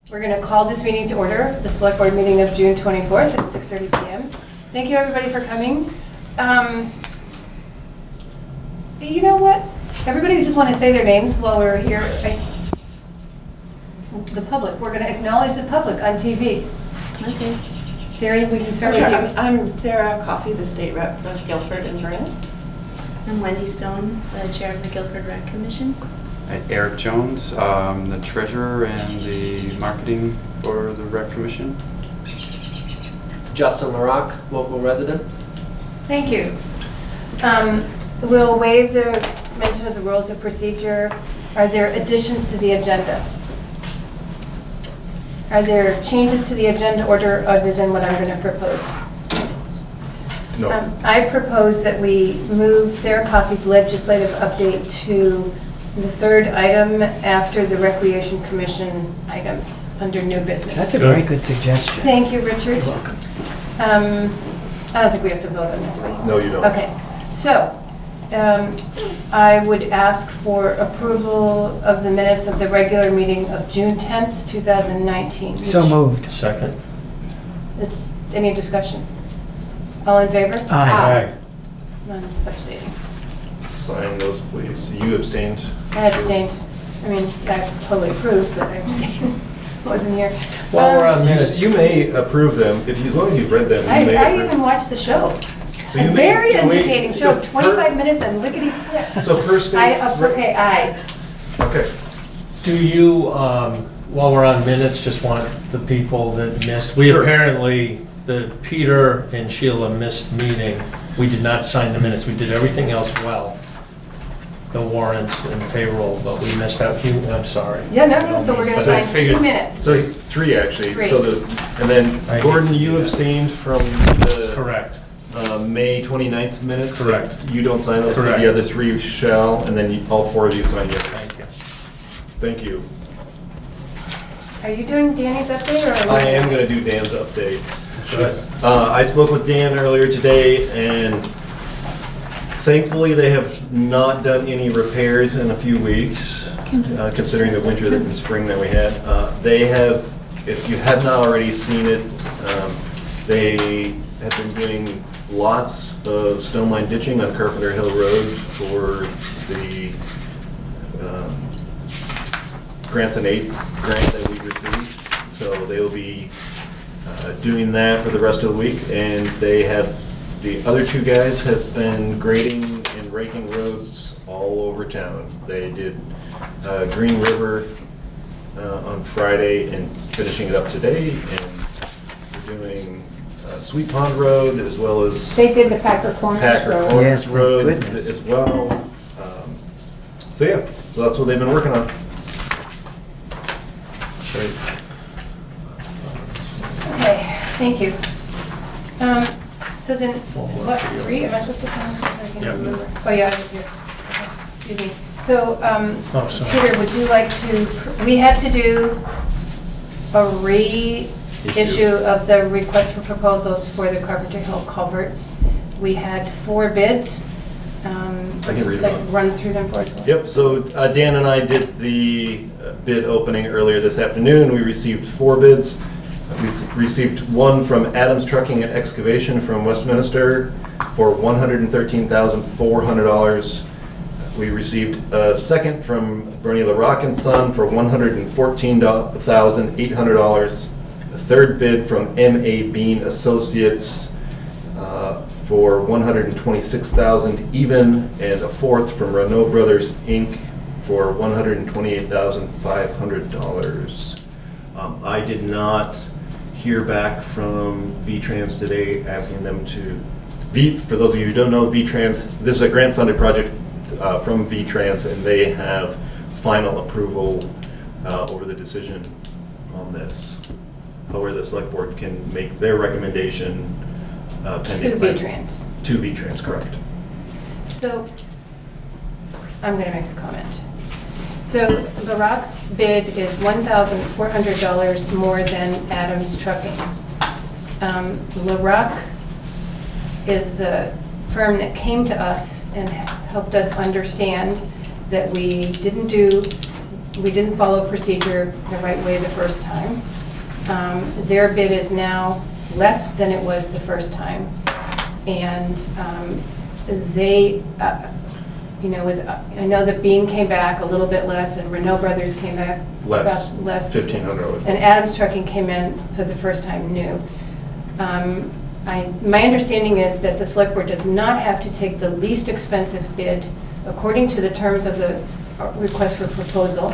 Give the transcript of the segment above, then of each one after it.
We're going to call this meeting to order, the Select Board meeting of June 24th at 6:30 p.m. Thank you, everybody, for coming. You know what? Everybody just want to say their names while we're here. The public. We're going to acknowledge the public on TV. Okay. Sara, we can start Sure. with you. I'm Sara Coffey, the state rep of Guilford and Vermont. I'm Wendy Stone, the chair of the Guilford Rec Commission. Eric Jones, the treasurer and the marketing for the Rec Commission. Justin LaRock, local resident. Thank you. We'll waive the mention of the rules of procedure. Are there additions to the agenda? Are there changes to the agenda order other than what I'm going to propose? No. I propose that we move Sara Coffey's legislative update to the third item after the Recreation Commission items under new business. That's a very good suggestion. Thank you, Richard. You're welcome. I don't think we have to vote on that, do we? No, you don't. Okay, so I would ask for approval of the minutes of the regular meeting of June 10th, 2019. So moved. Second. Is any discussion? All in favor? Aye. None abstaining. Sign those, please. You abstained. I abstained. I mean, I totally approved, but I abstained. Wasn't here. While we're on minutes, You may approve them, as long as you've read them, you may I approve. even watched the show. So you A may- very can we- entertaining so show, per- 25 minutes and lickety-split. So per state. Okay, aye. Okay. Do you, while we're on minutes, just want the people that missed, we Sure. apparently, the Peter and Sheila missed meeting. We did not sign the minutes. We did everything else well. The warrants and payroll, but we missed out. I'm sorry. Yeah, no, so we're going to But I sign figured- 2 minutes. So three, actually. Three. So and then I hate Gordon, to do you that. abstained from the Correct. May 29th minutes? Correct. You don't sign those, but Correct. the other three shall, and then all four of you sign yes. Thank you. Thank you. Are you doing Danny's update or? I am going to do Dan's update. Good. I spoke with Dan earlier today, and thankfully they have not done any repairs in a few weeks, considering the winter and spring that we had. They have, if you have not already seen it, they have been doing lots of stone line ditching on Carpenter Hill Road for the Grants and Aid grant that we received. So they'll be doing that for the rest of the week, and they have, the other two guys have been grading and raking roads all over town. They did Green River on Friday and finishing it up today, and we're doing Sweet Pond Road as well as They did the Packer Corners Packer Road. Corners Yes, thank Road goodness. as well. So yeah, so that's what they've been working on. Okay, thank you. So then, what, 3? Am I supposed to sign this? I can't remember. Oh, yeah, I was here. Okay, excuse me. So, Oh, sorry. Peter, would you like to, we had to do a reissue of the request for proposals for the Carpenter Hill culverts. We had 4 bids. I can read Just them like out. run through them for us. Yep, so Dan and I did the bid opening earlier this afternoon. We received 4 bids. We received one from Adams Trucking and Excavation from Westminster for $113,400. We received a second from Bernie LaRock and Son for $114,800. A third bid from M.A. Bean Associates for $126,000 even, and a fourth from Renault Brothers Inc. for $128,500. I did not hear back from V-Trans today asking them to, for those of you who don't know, V-Trans, this is a grant-funded project from V-Trans, and they have final approval over the decision on this. However, the select board can make their recommendation pending. To V-Trans. To V-Trans, correct. So, I'm going to make a comment. So, LaRock's bid is $1,400 more than Adams Trucking. LaRock is the firm that came to us and helped us understand that we didn't do we didn't follow procedure the right way the first time. Their bid is now less than it was the first time. And they, you know, I know that Beam came back a little bit less, and Renault Brothers came back Less, about less. 1,500. And Adams Trucking came in for the first time new. My understanding is that the select board does not have to take the least expensive bid according to the terms of the request for proposal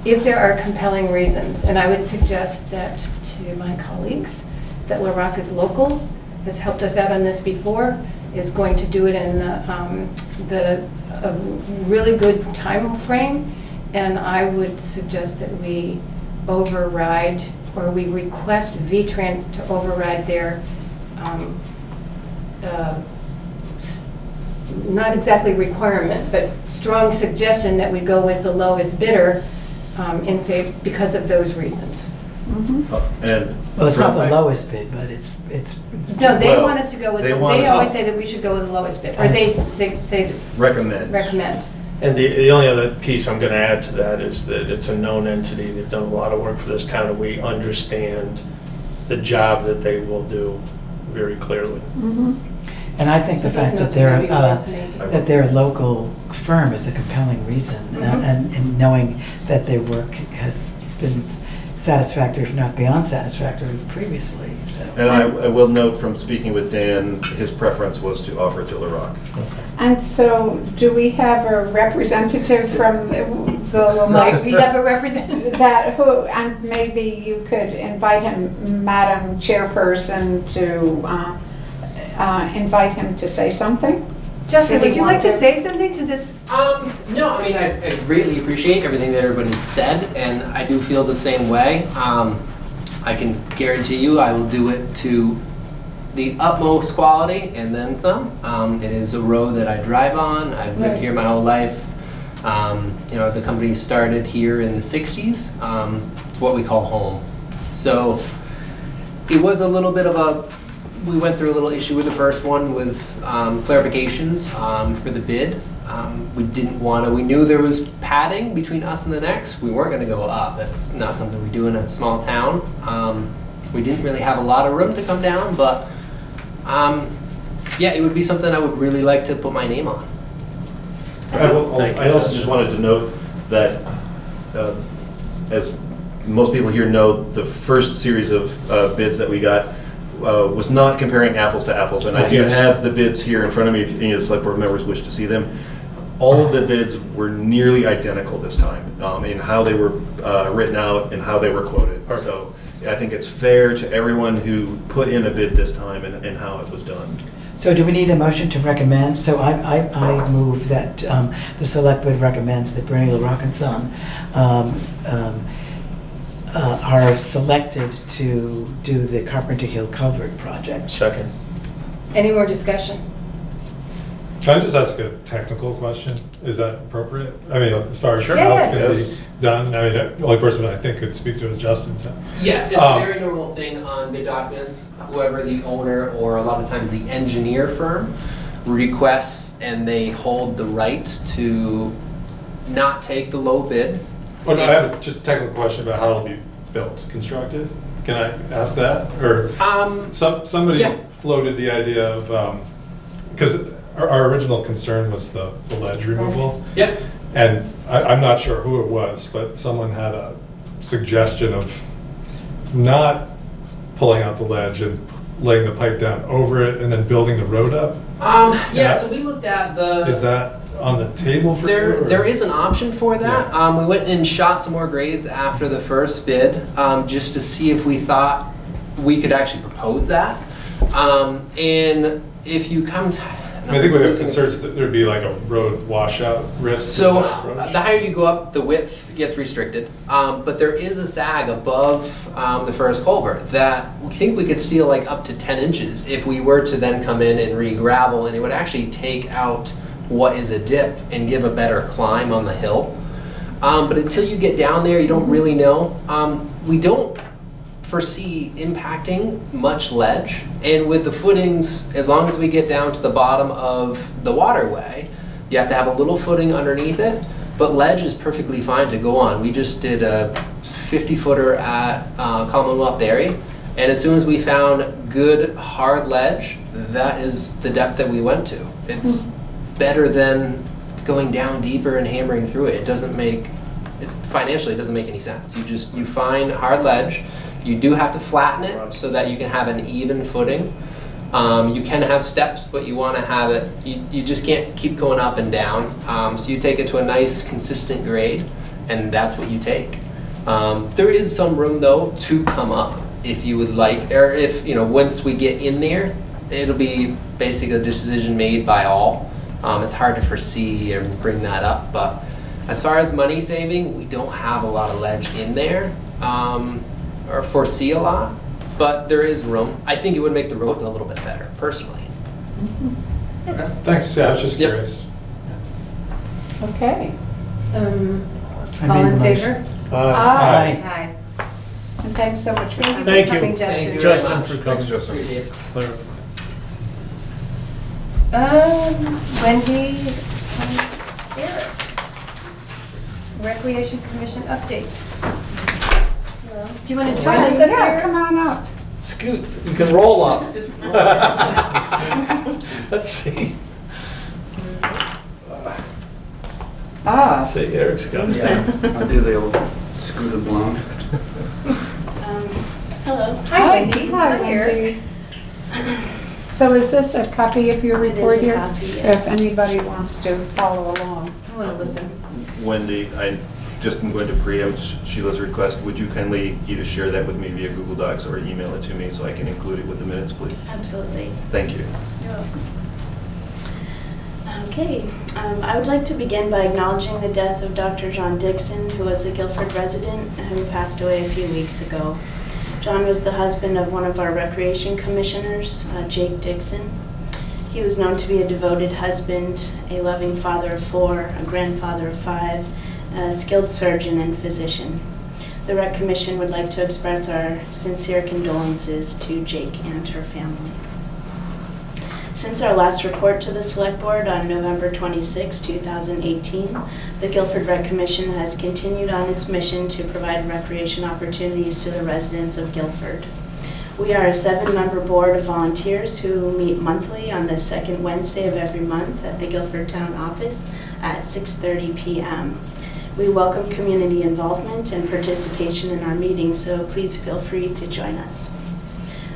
if there are compelling reasons. And I would suggest that to my colleagues that LaRock is local, has helped us out on this before, is going to do it in a really good time frame. And I would suggest that we override, or we request V-Trans to override their, not exactly requirement, but strong suggestion that we go with the lowest bidder in favor, because of those reasons. And Well, it's not the lowest bid, but it's. No, they Well, want us to go with, they they want us- always say that we should go with the lowest bid, or they say recommend. recommend. And the only other piece I'm going to add to that is that it's a known entity. They've done a lot of work for this town, and we understand the job that they will do very clearly. And I think the So fact those that notes are maybe worth making. that they're a local firm is a compelling reason, and knowing that their work has been satisfactory, if not beyond satisfactory, previously, so. And I will note from speaking with Dan, his preference was to offer it to LaRock. And so, do we have a representative from the Mike, we have a representative. that who, and maybe you could invite him, Madam Chairperson, to invite him to say something? Justin, Did he would you like to want to? say something to this? No, I mean, I greatly appreciate everything that everybody said, and I do feel the same way. I can guarantee you I will do it to the utmost quality and then some. It is a road that I drive on. I've lived Right. here my whole life. You know, the company started here in the 60s. It's what we call home. So it was a little bit of we went through a little issue with the first one with clarifications for the bid. We knew there was padding between us and the next. We weren't gonna go up. That's not something we do in a small town. We didn't really have a lot of room to come down, but yeah, it would be something I would really like to put my name on. I also just wanted to note that, as most people here know, the first series of bids that we got was not comparing apples to apples, and I do have the bids here in front of me if any of the select board members wish to see them. All of the bids were nearly identical this time in how they were written out and how they were quoted. Perfect. So I think it's fair to everyone who put in a bid this time and how it was done. So do we need a motion to recommend? So I move that the select board recommends that Bernie LaRock and Son are selected to do the Carpenter Hill Culvert project. Second. Any more discussion? Can I just ask a technical question? Is that appropriate? I mean, as far as Sure. how it's Yeah. going to Yes. be done, I mean, the only person I think could speak to is Justin, so. Yes, it's a very normal thing on bid documents. Whoever the owner or a lot of times the engineer firm requests, and they hold the right to not take the low bid. But I have just a technical question about how it'll be built, constructed. Can I ask that? Or somebody yeah. floated the idea of, because our original concern was the ledge removal. Yep. And I'm not sure who it was, but someone had a suggestion of not pulling out the ledge and laying the pipe down over it and then building the road up. Yeah, so we looked at the. Is that on the table for you, or- There is an option for that. We went and shot some more grades after the first bid, just to see if we thought we could actually propose that. And if you come to. I mean, I think we have concerns that there'd be like a road washout risk. So of that approach. the higher you go up, the width gets restricted. But there is a sag above the first culvert that we think we could steal like up to 10 inches if we were to then come in and re-gravel, and it would actually take out what is a dip and give a better climb on the hill. But until you get down there, you don't really know. We don't foresee impacting much ledge, and with the footings, as long as we get down to the bottom of the waterway, you have to have a little footing underneath it. But ledge is perfectly fine to go on. We just did a 50-footer at Commonwealth Dairy, and as soon as we found good hard ledge, that is the depth that we went to. It's better than going down deeper and hammering through it. It doesn't make, financially, it doesn't make any sense. You find hard ledge. You do have to flatten it so that you can have an even footing. You can have steps, but you want to have it, you just can't keep going up and down. So you take it to a nice, consistent grade, and that's what you take. There is some room, though, to come up if you would like, or if, once we get in there, it'll be basically a decision made by all. It's hard to foresee and bring that up, but as far as money saving, we don't have a lot of ledge in there, or foresee a lot. But there is room. I think it would make the road a little bit better, personally. Okay, thanks, yeah, I was just Yep. curious. Okay. I All made in the favor? Aye. Aye. And thanks so much for coming. Thank you. Coming, Thank you Justin. very Justin much. for coming. Thanks, Justin. Appreciate it. Clear. Wendy, Eric. Recreation Commission update. Do you want to join us up Yeah, here? come on up. Scoot, you can roll up. Let's see. Ah, See, Eric's got it. Yeah, I'll do the old scooter blown. Hello. Hi, Wendy. Hi, Here. Wendy. So is this a copy of your It is report a here? copy, yes. If anybody wants to follow along. I want to listen. Wendy, I just am going to preempt Sheila's request. Would you kindly either share that with me via Google Docs or email it to me so I can include it with the minutes, please? Absolutely. Thank you. You're welcome. Okay, I would like to begin by acknowledging the death of Dr. John Dixon, who was a Guilford resident who passed away a few weeks ago. John was the husband of one of our recreation commissioners, Jake Dixon. He was known to be a devoted husband, a loving father of 4, a grandfather of 5, a skilled surgeon and physician. The Rec Commission would like to express our sincere condolences to Jake and her family. Since our last report to the Select Board on November 26, 2018, the Guilford Rec Commission has continued on its mission to provide recreation opportunities to the residents of Guilford. We are a 7-member board of volunteers who meet monthly on the second Wednesday of every month at the Guilford Town Office at 6:30 p.m. We welcome community involvement and participation in our meetings, so please feel free to join us.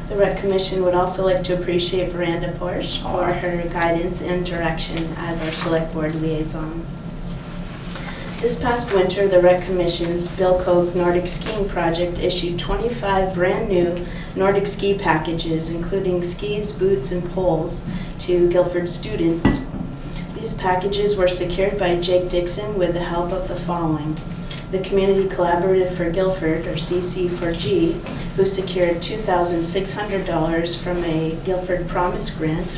The Rec Commission would also like to appreciate Veranda Porsche for her guidance and direction as our Select Board liaison. This past winter, the Rec Commission's Bill Koch Nordic Skiing Project issued 25 brand new Nordic ski packages, including skis, boots, and poles, to Guilford students. These packages were secured by Jake Dixon with the help of the following: the Community Collaborative for Guilford, or CC4G, who secured $2,600 from a Guilford Promise grant.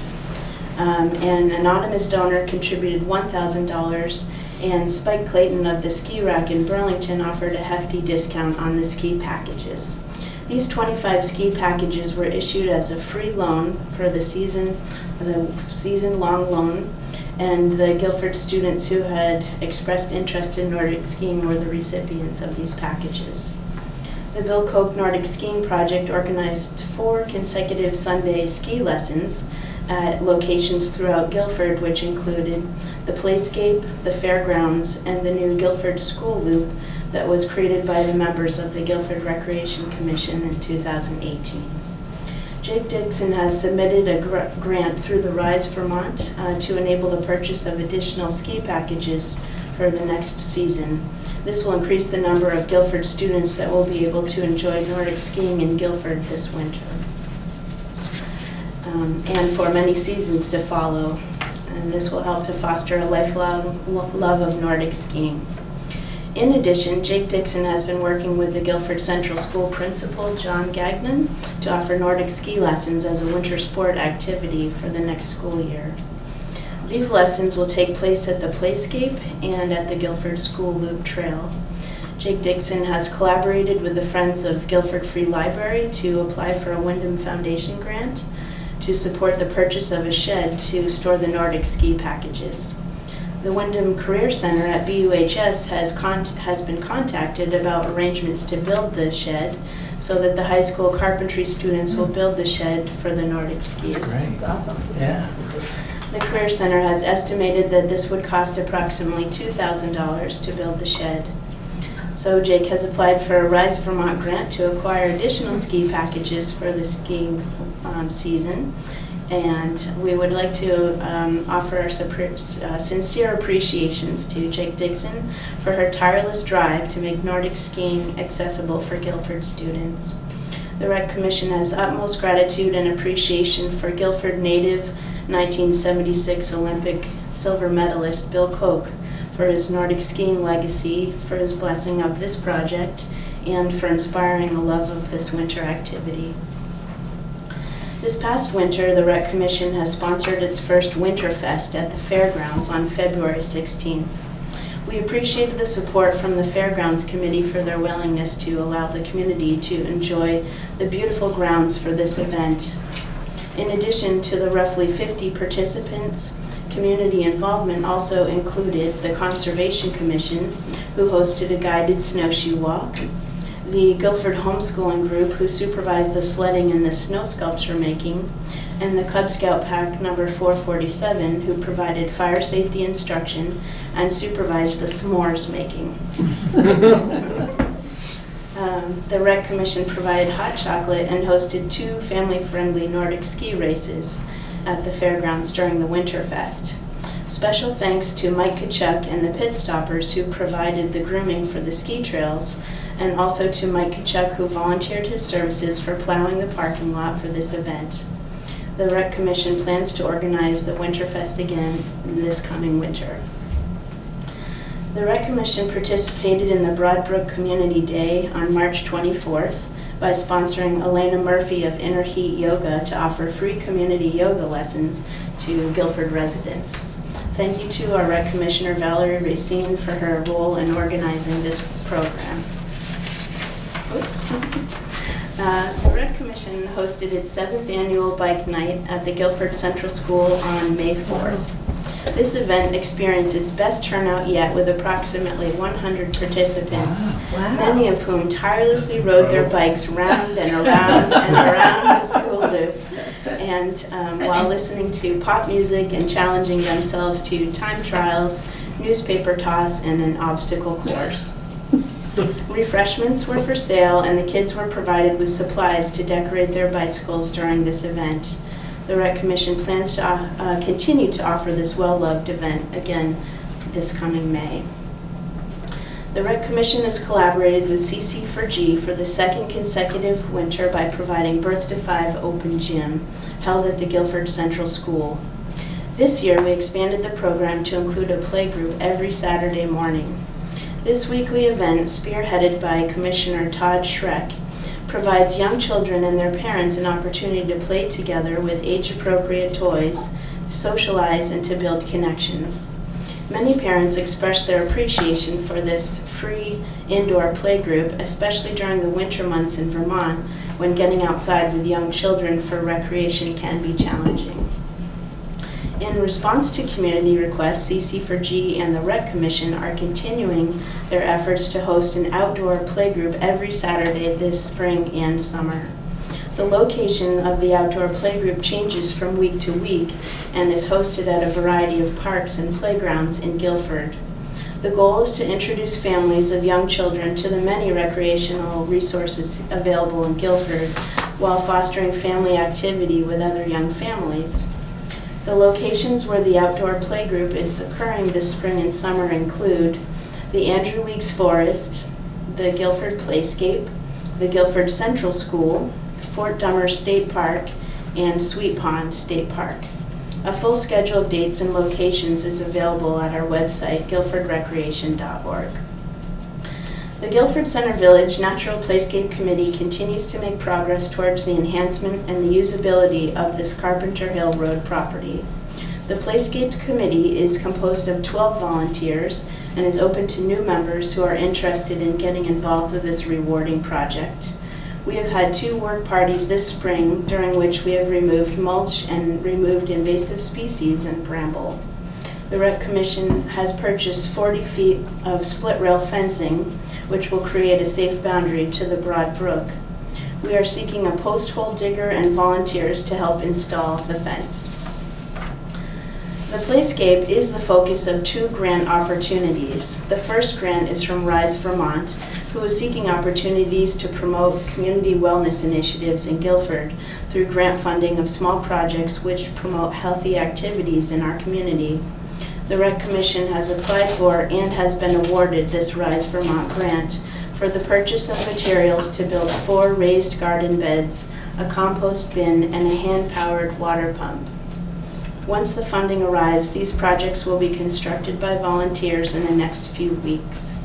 An anonymous donor contributed $1,000, and Spike Clayton of the Ski Rack in Burlington offered a hefty discount on the ski packages. These 25 ski packages were issued as a free loan for the season-long loan, and the Guilford students who had expressed interest in Nordic skiing were the recipients of these packages. The Bill Koch Nordic Skiing Project organized 4 consecutive Sunday ski lessons at locations throughout Guilford, which included the Playscape, the Fairgrounds, and the new Guilford School Loop that was created by the members of the Guilford Recreation Commission in 2018. Jake Dixon has submitted a grant through the Rise Vermont to enable the purchase of additional ski packages for the next season. This will increase the number of Guilford students that will be able to enjoy Nordic skiing in Guilford this winter, and for many seasons to follow. And this will help to foster a lifelong love of Nordic skiing. In addition, Jake Dixon has been working with the Guilford Central School principal, John Gagnon, to offer Nordic ski lessons as a winter sport activity for the next school year. These lessons will take place at the Playscape and at the Guilford School Loop Trail. Jake Dixon has collaborated with the Friends of Guilford Free Library to apply for a Windham Foundation grant to support the purchase of a shed to store the Nordic ski packages. The Windham Career Center at BUHS has been contacted about arrangements to build the shed so that the high school carpentry students will build the shed for the Nordic skis. That's great. That's awesome. Yeah. The Career Center has estimated that this would cost approximately $2,000 to build the shed. So Jake has applied for a Rise Vermont grant to acquire additional ski packages for the skiing season. And we would like to offer our sincere appreciations to Jake Dixon for her tireless drive to make Nordic skiing accessible for Guilford students. The Rec Commission has utmost gratitude and appreciation for Guilford native 1976 Olympic silver medalist Bill Koch for his Nordic skiing legacy, for his blessing of this project, and for inspiring a love of this winter activity. This past winter, the Rec Commission has sponsored its first Winterfest at the fairgrounds on February 16th. We appreciated the support from the Fairgrounds Committee for their willingness to allow the community to enjoy the beautiful grounds for this event. In addition to the roughly 50 participants, community involvement also included the Conservation Commission, who hosted a guided snowshoe walk, the Guilford Homeschooling Group, who supervised the sledding and the snow sculpture making, and the Cub Scout Pack number 447, who provided fire safety instruction and supervised the s'mores making. The Rec Commission provided hot chocolate and hosted 2 family-friendly Nordic ski races at the fairgrounds during the Winterfest. Special thanks to Mike Kachuk and the Pit Stoppers, who provided the grooming for the ski trails, and also to Mike Kachuk, who volunteered his services for plowing the parking lot for this event. The Rec Commission plans to organize the Winterfest again this coming winter. The Rec Commission participated in the Broadbrook Community Day on March 24th by sponsoring Elena Murphy of Inner Heat Yoga to offer free community yoga lessons to Guilford residents. Thank you to our Rec Commissioner Valerie Racine for her role in organizing this program. Oops. The Rec Commission hosted its 7th annual bike night at the Guilford Central School on May 4th. This event experienced its best turnout yet, with approximately 100 participants, many of whom tirelessly rode their bikes round and around and around the school loop, and while listening to pop music and challenging themselves to time trials, newspaper toss, and an obstacle course. Refreshments were for sale, and the kids were provided with supplies to decorate their bicycles during this event. The Rec Commission plans to continue to offer this well-loved event again this coming May. The Rec Commission has collaborated with CC4G for the 2nd consecutive winter by providing Birth to 5 open gym held at the Guilford Central School. This year, we expanded the program to include a playgroup every Saturday morning. This weekly event, spearheaded by Commissioner Todd Schreck, provides young children and their parents an opportunity to play together with age-appropriate toys, socialize, and to build connections. Many parents express their appreciation for this free indoor playgroup, especially during the winter months in Vermont, when getting outside with young children for recreation can be challenging. In response to community requests, CC4G and the Rec Commission are continuing their efforts to host an outdoor playgroup every Saturday this spring and summer. The location of the outdoor playgroup changes from week to week and is hosted at a variety of parks and playgrounds in Guilford. The goal is to introduce families of young children to the many recreational resources available in Guilford while fostering family activity with other young families. The locations where the outdoor playgroup is occurring this spring and summer include the Andrew Weeks Forest, the Guilford Playscape, the Guilford Central School, Fort Dummer State Park, and Sweet Pond State Park. A full schedule of dates and locations is available at our website, guilfordrecreation.org. The Guilford Center Village Natural Playscape Committee continues to make progress towards the enhancement and the usability of this Carpenter Hill Road property. The Playscape Committee is composed of 12 volunteers and is open to new members who are interested in getting involved with this rewarding project. We have had 2 work parties this spring, during which we have removed mulch and removed invasive species and bramble. The Rec Commission has purchased 40 feet of split rail fencing, which will create a safe boundary to the Broad Brook. We are seeking a post hole digger and volunteers to help install the fence. The Playscape is the focus of 2 grant opportunities. The first grant is from Rise Vermont, who is seeking opportunities to promote community wellness initiatives in Guilford through grant funding of small projects which promote healthy activities in our community. The Rec Commission has applied for and has been awarded this Rise Vermont grant for the purchase of materials to build 4 raised garden beds, a compost bin, and a hand-powered water pump. Once the funding arrives, these projects will be constructed by volunteers in the next few weeks.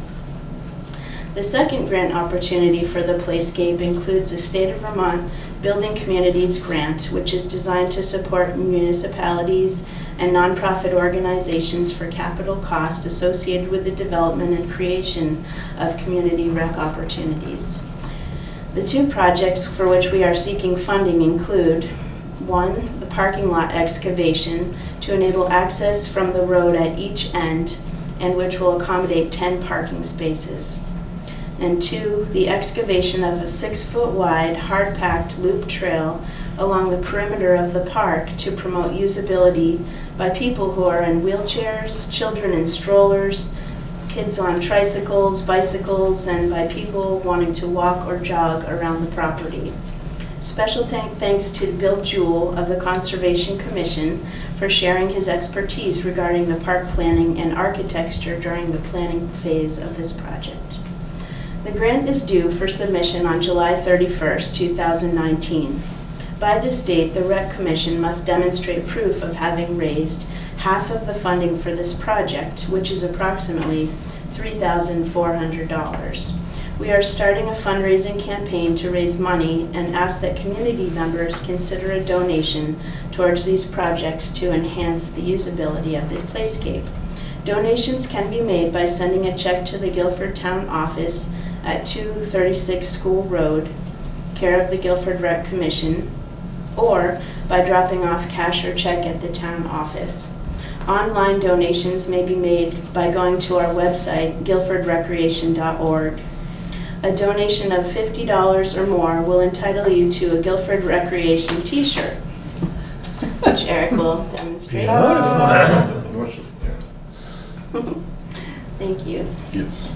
The second grant opportunity for the Playscape includes a State of Vermont Building Communities grant, which is designed to support municipalities and nonprofit organizations for capital cost associated with the development and creation of community rec opportunities. The 2 projects for which we are seeking funding include 1, the parking lot excavation to enable access from the road at each end and which will accommodate 10 parking spaces. And 2, the excavation of a 6-foot wide, hard-packed loop trail along the perimeter of the park to promote usability by people who are in wheelchairs, children in strollers, kids on tricycles, bicycles, and by people wanting to walk or jog around the property. Special thanks to Bill Jewell of the Conservation Commission for sharing his expertise regarding the park planning and architecture during the planning phase of this project. The grant is due for submission on July 31st, 2019. By this date, the Rec Commission must demonstrate proof of having raised half of the funding for this project, which is approximately $3,400. We are starting a fundraising campaign to raise money and ask that community members consider a donation towards these projects to enhance the usability of the Playscape. Donations can be made by sending a check to the Guilford Town Office at 236 School Road, care of the Guilford Rec Commission, or by dropping off cash or check at the town office. Online donations may be made by going to our website, guilfordrecreation.org. A donation of $50 or more will entitle you to a Guilford Recreation t-shirt, which Eric will demonstrate. Thank you. Yes.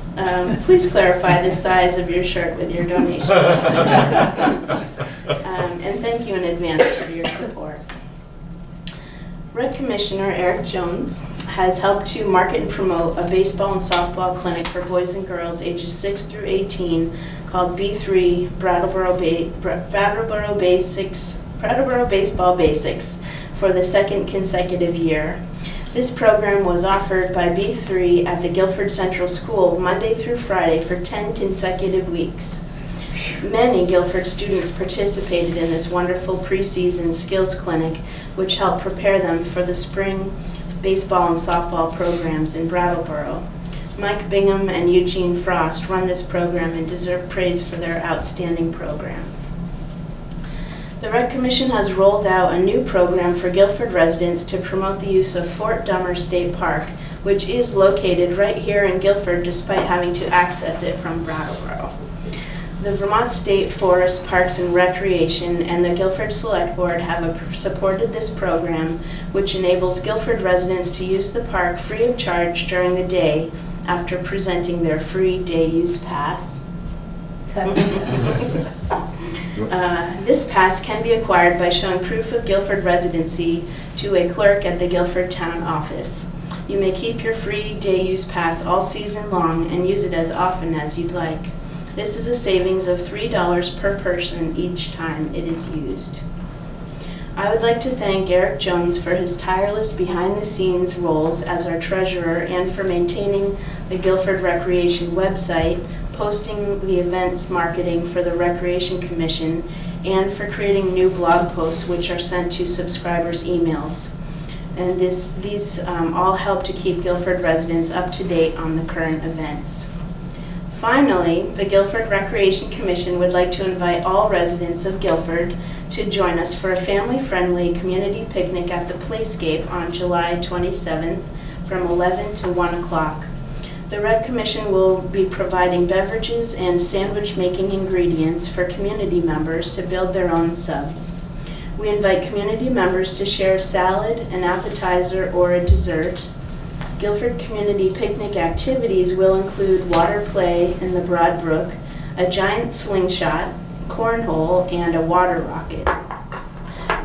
Please clarify the size of your shirt with your donation. And thank you in advance for your support. Rec Commissioner Eric Jones has helped to market and promote a baseball and softball clinic for boys and girls ages 6 through 18 called B3 Brattleboro Baseball Basics for the 2nd consecutive year. This program was offered by B3 at the Guilford Central School Monday through Friday for 10 consecutive weeks. Many Guilford students participated in this wonderful preseason skills clinic, which helped prepare them for the spring baseball and softball programs in Brattleboro. Mike Bingham and Eugene Frost run this program and deserve praise for their outstanding program. The Rec Commission has rolled out a new program for Guilford residents to promote the use of Fort Dummer State Park, which is located right here in Guilford despite having to access it from Brattleboro. The Vermont State Forest Parks and Recreation and the Guilford Select Board have supported this program, which enables Guilford residents to use the park free of charge during the day after presenting their free day use pass. This pass can be acquired by showing proof of Guilford residency to a clerk at the Guilford Town Office. You may keep your free day use pass all season long and use it as often as you'd like. This is a savings of $3 per person each time it is used. I would like to thank Eric Jones for his tireless behind-the-scenes roles as our treasurer and for maintaining the Guilford Recreation website, posting the events marketing for the Recreation Commission, and for creating new blog posts which are sent to subscribers' emails. And these all help to keep Guilford residents up to date on the current events. Finally, the Guilford Recreation Commission would like to invite all residents of Guilford to join us for a family-friendly community picnic at the Playscape on July 27th from 11 to 1 o'clock. The Rec Commission will be providing beverages and sandwich-making ingredients for community members to build their own subs. We invite community members to share a salad, an appetizer, or a dessert. Guilford community picnic activities will include water play in the Broad Brook, a giant slingshot, cornhole, and a water rocket.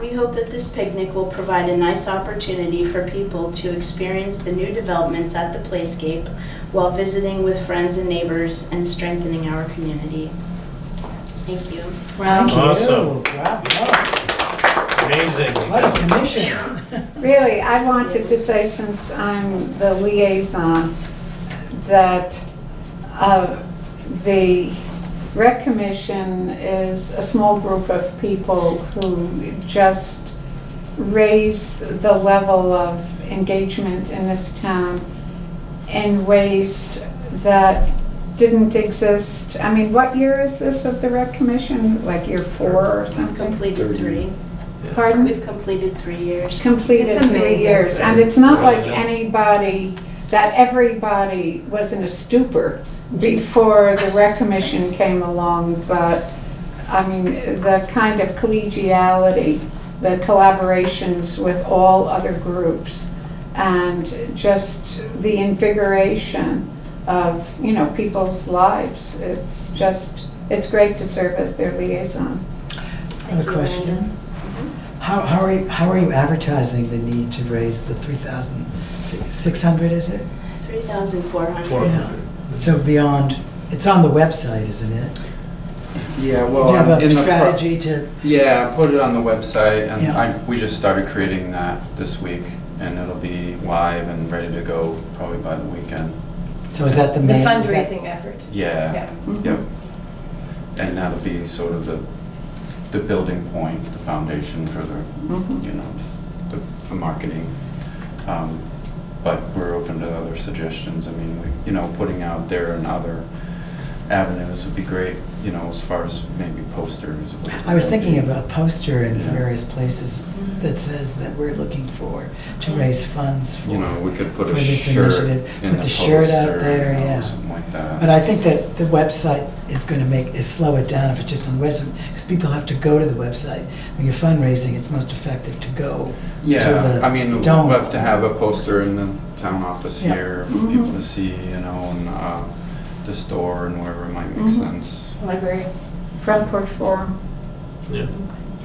We hope that this picnic will provide a nice opportunity for people to experience the new developments at the Playscape while visiting with friends and neighbors and strengthening our community. Thank you. Thank you. Awesome. Bravo. Amazing. What a commission. Really, I wanted to say, since I'm the liaison, that the Rec Commission is a small group of people who just raise the level of engagement in this town in ways that didn't exist. I mean, what year is this of the Rec Commission? Like year 4 or something? Completed 3. Pardon? We've completed 3 years. Completed It's 3 amazing. years. And it's not Really like is. anybody, that everybody was in a stupor before the Rec Commission came along, but I mean, the kind of collegiality, the collaborations with all other groups, and just the invigoration of, you know, people's lives. It's just, it's great to serve as their liaison. I have a question. How are you advertising the need to raise the 3,600, is it? 3,400. Yeah. So beyond, it's on the website, isn't it? Yeah, Do well, you have in a the strategy to, Yeah, I put it on the website, and Yeah. we just started creating that this week, and it'll be live and ready to go probably by the weekend. so is that the The main? fundraising effort. Yeah, Yeah. yep. And that'll be sort of the building point, the foundation for the, Mhm. you know, the marketing. But we're open to other suggestions. I mean, you know, putting out there and other avenues would be great, you know, as far as maybe posters. I was thinking of a poster in Yeah. various places that says that we're looking to raise funds for. You know, we could put for a this shirt initiative. in Put the the shirt out poster, there, you know, yeah. something like that. But I think that the website is going to slow it down if it's just on the website, because people have to go to the website. When you're fundraising, it's most effective to go to Yeah, the I mean, we'd dome. love to have a poster in the town office Yeah. here for people to see, you know, and the store and wherever it might make sense. Library, Front Porch Forum. Yeah.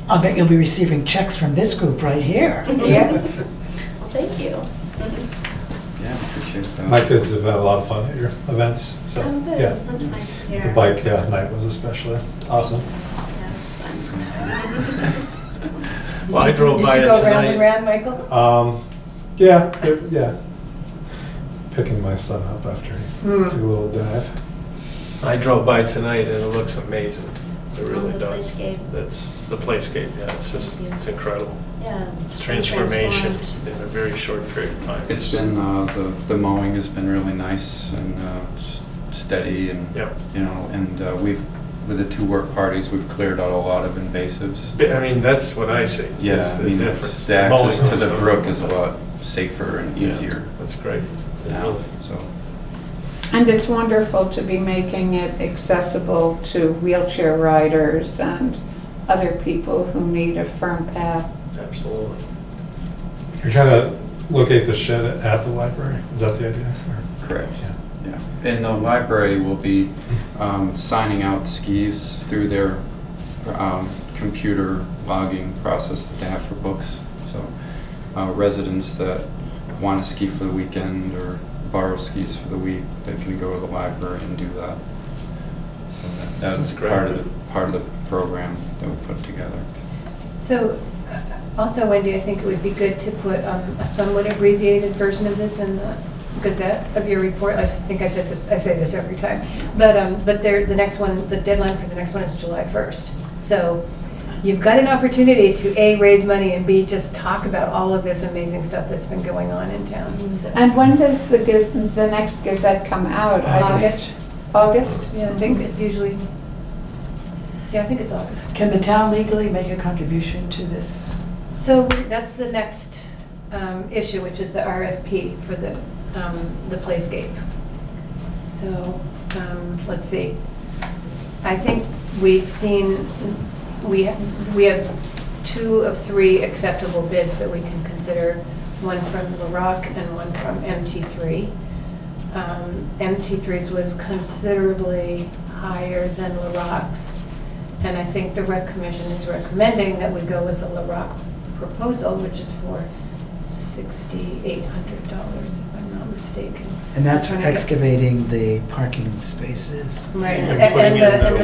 I'll bet you'll be receiving checks from this group right here. Yeah. Thank you. Yeah, appreciate that. My kids have had a lot of fun at your events, so, Oh, good. yeah. That's nice to hear. The bike night was especially awesome. Yeah, it's fun. Well, I drove by Did it you go round and tonight. round, Michael? Yeah. Picking my son up after he took a little dive. I drove by tonight and it looks amazing. It Oh, really the does. Playscape. That's the Playscape, yeah, it's just, it's incredible. Yeah, it's been Transformation transformed. in a very short period of time. It's been, the mowing has been really nice and steady and, Yep. you know, and with the 2 work parties, we've cleared out a lot of invasives. I mean, that's what I see. Yeah, is I the mean, difference. the access mowing to the is- brook is a lot safer and Yeah, easier That's great. now, so. And it's wonderful to be making it accessible to wheelchair riders and other people who need a firm path. Absolutely. You're trying to locate the shed at the library, is that the idea? Or- Correct, Yeah. yeah. And the library will be signing out the skis through their computer logging process that they have for books. So residents that want to ski for the weekend or borrow skis for the week, they can go to the library and do that. So that's That's great. part of the program that we put together. So, also, Wendy, I think it would be good to put a somewhat abbreviated version of this in the Gazette of your report. I think I say this every time. But the next one, the deadline for the next one is July 1st. So you've got an opportunity to A, raise money, and B, just talk about all of this amazing stuff that's been going on in town. So- And when does the next Gazette come out? August. August? Yeah, I think it's usually, I think it's August. Can the town legally make a contribution to this? So that's the next issue, which is the RFP for the playscape. So, let's see. I think we've seen, we have 2 of 3 acceptable bids that we can consider, one from LaRock and one from MT3. MT3's was considerably higher than LaRock's, and I think the Rec Commission is recommending that we go with the LaRock proposal, which is for $6,800, if I'm not mistaken. And that's for excavating the parking spaces. Right, And and putting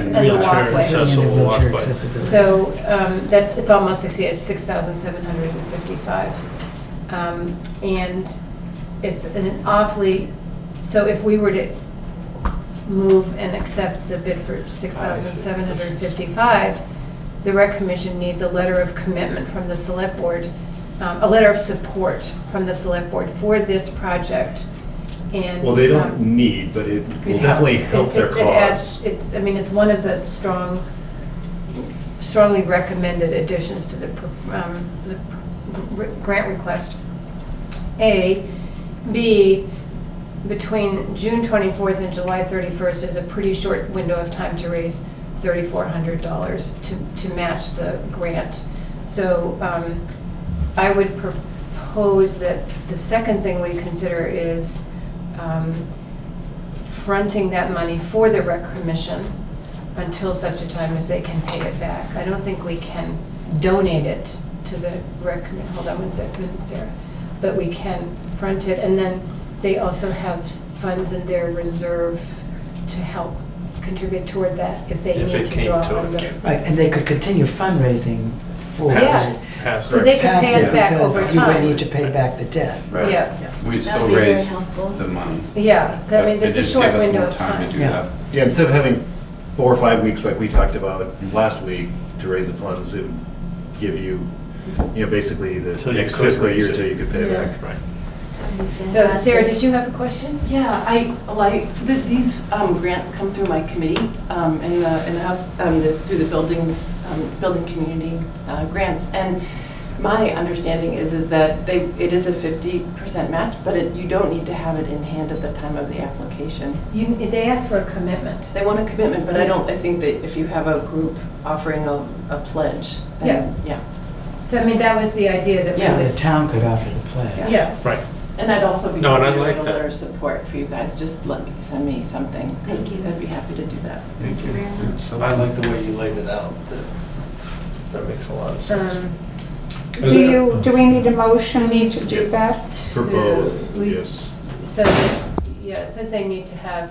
in the wheelchair walkway. accessible Putting in the wheelchair walkway. accessibility. So it's almost 60, it's 6,755. And it's an awfully, so if we were to move and accept the bid for 6,755, the Rec Commission needs a letter of commitment from the Select Board, a letter of support from the Select Board for this project. And Well, they don't need, but it will definitely help their cause. It's, I mean, it's one of the strongly recommended additions to the grant request. A. B, between June 24th and July 31st is a pretty short window of time to raise $3,400 to match the grant. So I would propose that the second thing we consider is fronting that money for the Rec Commission until such a time as they can pay it back. I don't think we can donate it to the Rec Commission. Hold on one second, Sarah. But we can front it, and then they also have funds in their reserve to help contribute toward that if they If need it to came draw to on it. those. Right, and they could continue fundraising for. Yes. Pass So they can past pay us it, back over because you would time. need to pay back the debt. Right. Yeah. We'd still That'd be very raise helpful. the money. Yeah, I mean, But it's a just short give us window more of to time. do Yeah. that. Yeah, instead of having 4 or 5 weeks like we talked about last week to raise the funds, it would give you, basically the Till you next could fiscal year raise it. till you could pay it Yeah. back. Right. So Sarah, did you have a question? Yeah, these grants come through my committee in the house, through the building community grants. And my understanding is that it is a 50% match, but you don't need to have it in hand at the time of the application. They asked for a commitment. They want a commitment, but I think that if you have a group offering a pledge, then, yeah. So I mean, that was the idea that we Yeah. The would. town could offer the pledge. Yeah. Right. And I'd also be No, and I happy to like write a that. letter of support for you guys. Just send me something. Thank you. I'd be happy to do that. Thank you very much. I like the way you laid it out. That makes a lot of sense. Do we need a motion to do that? For both, We- yes. So, yeah, it says they need to have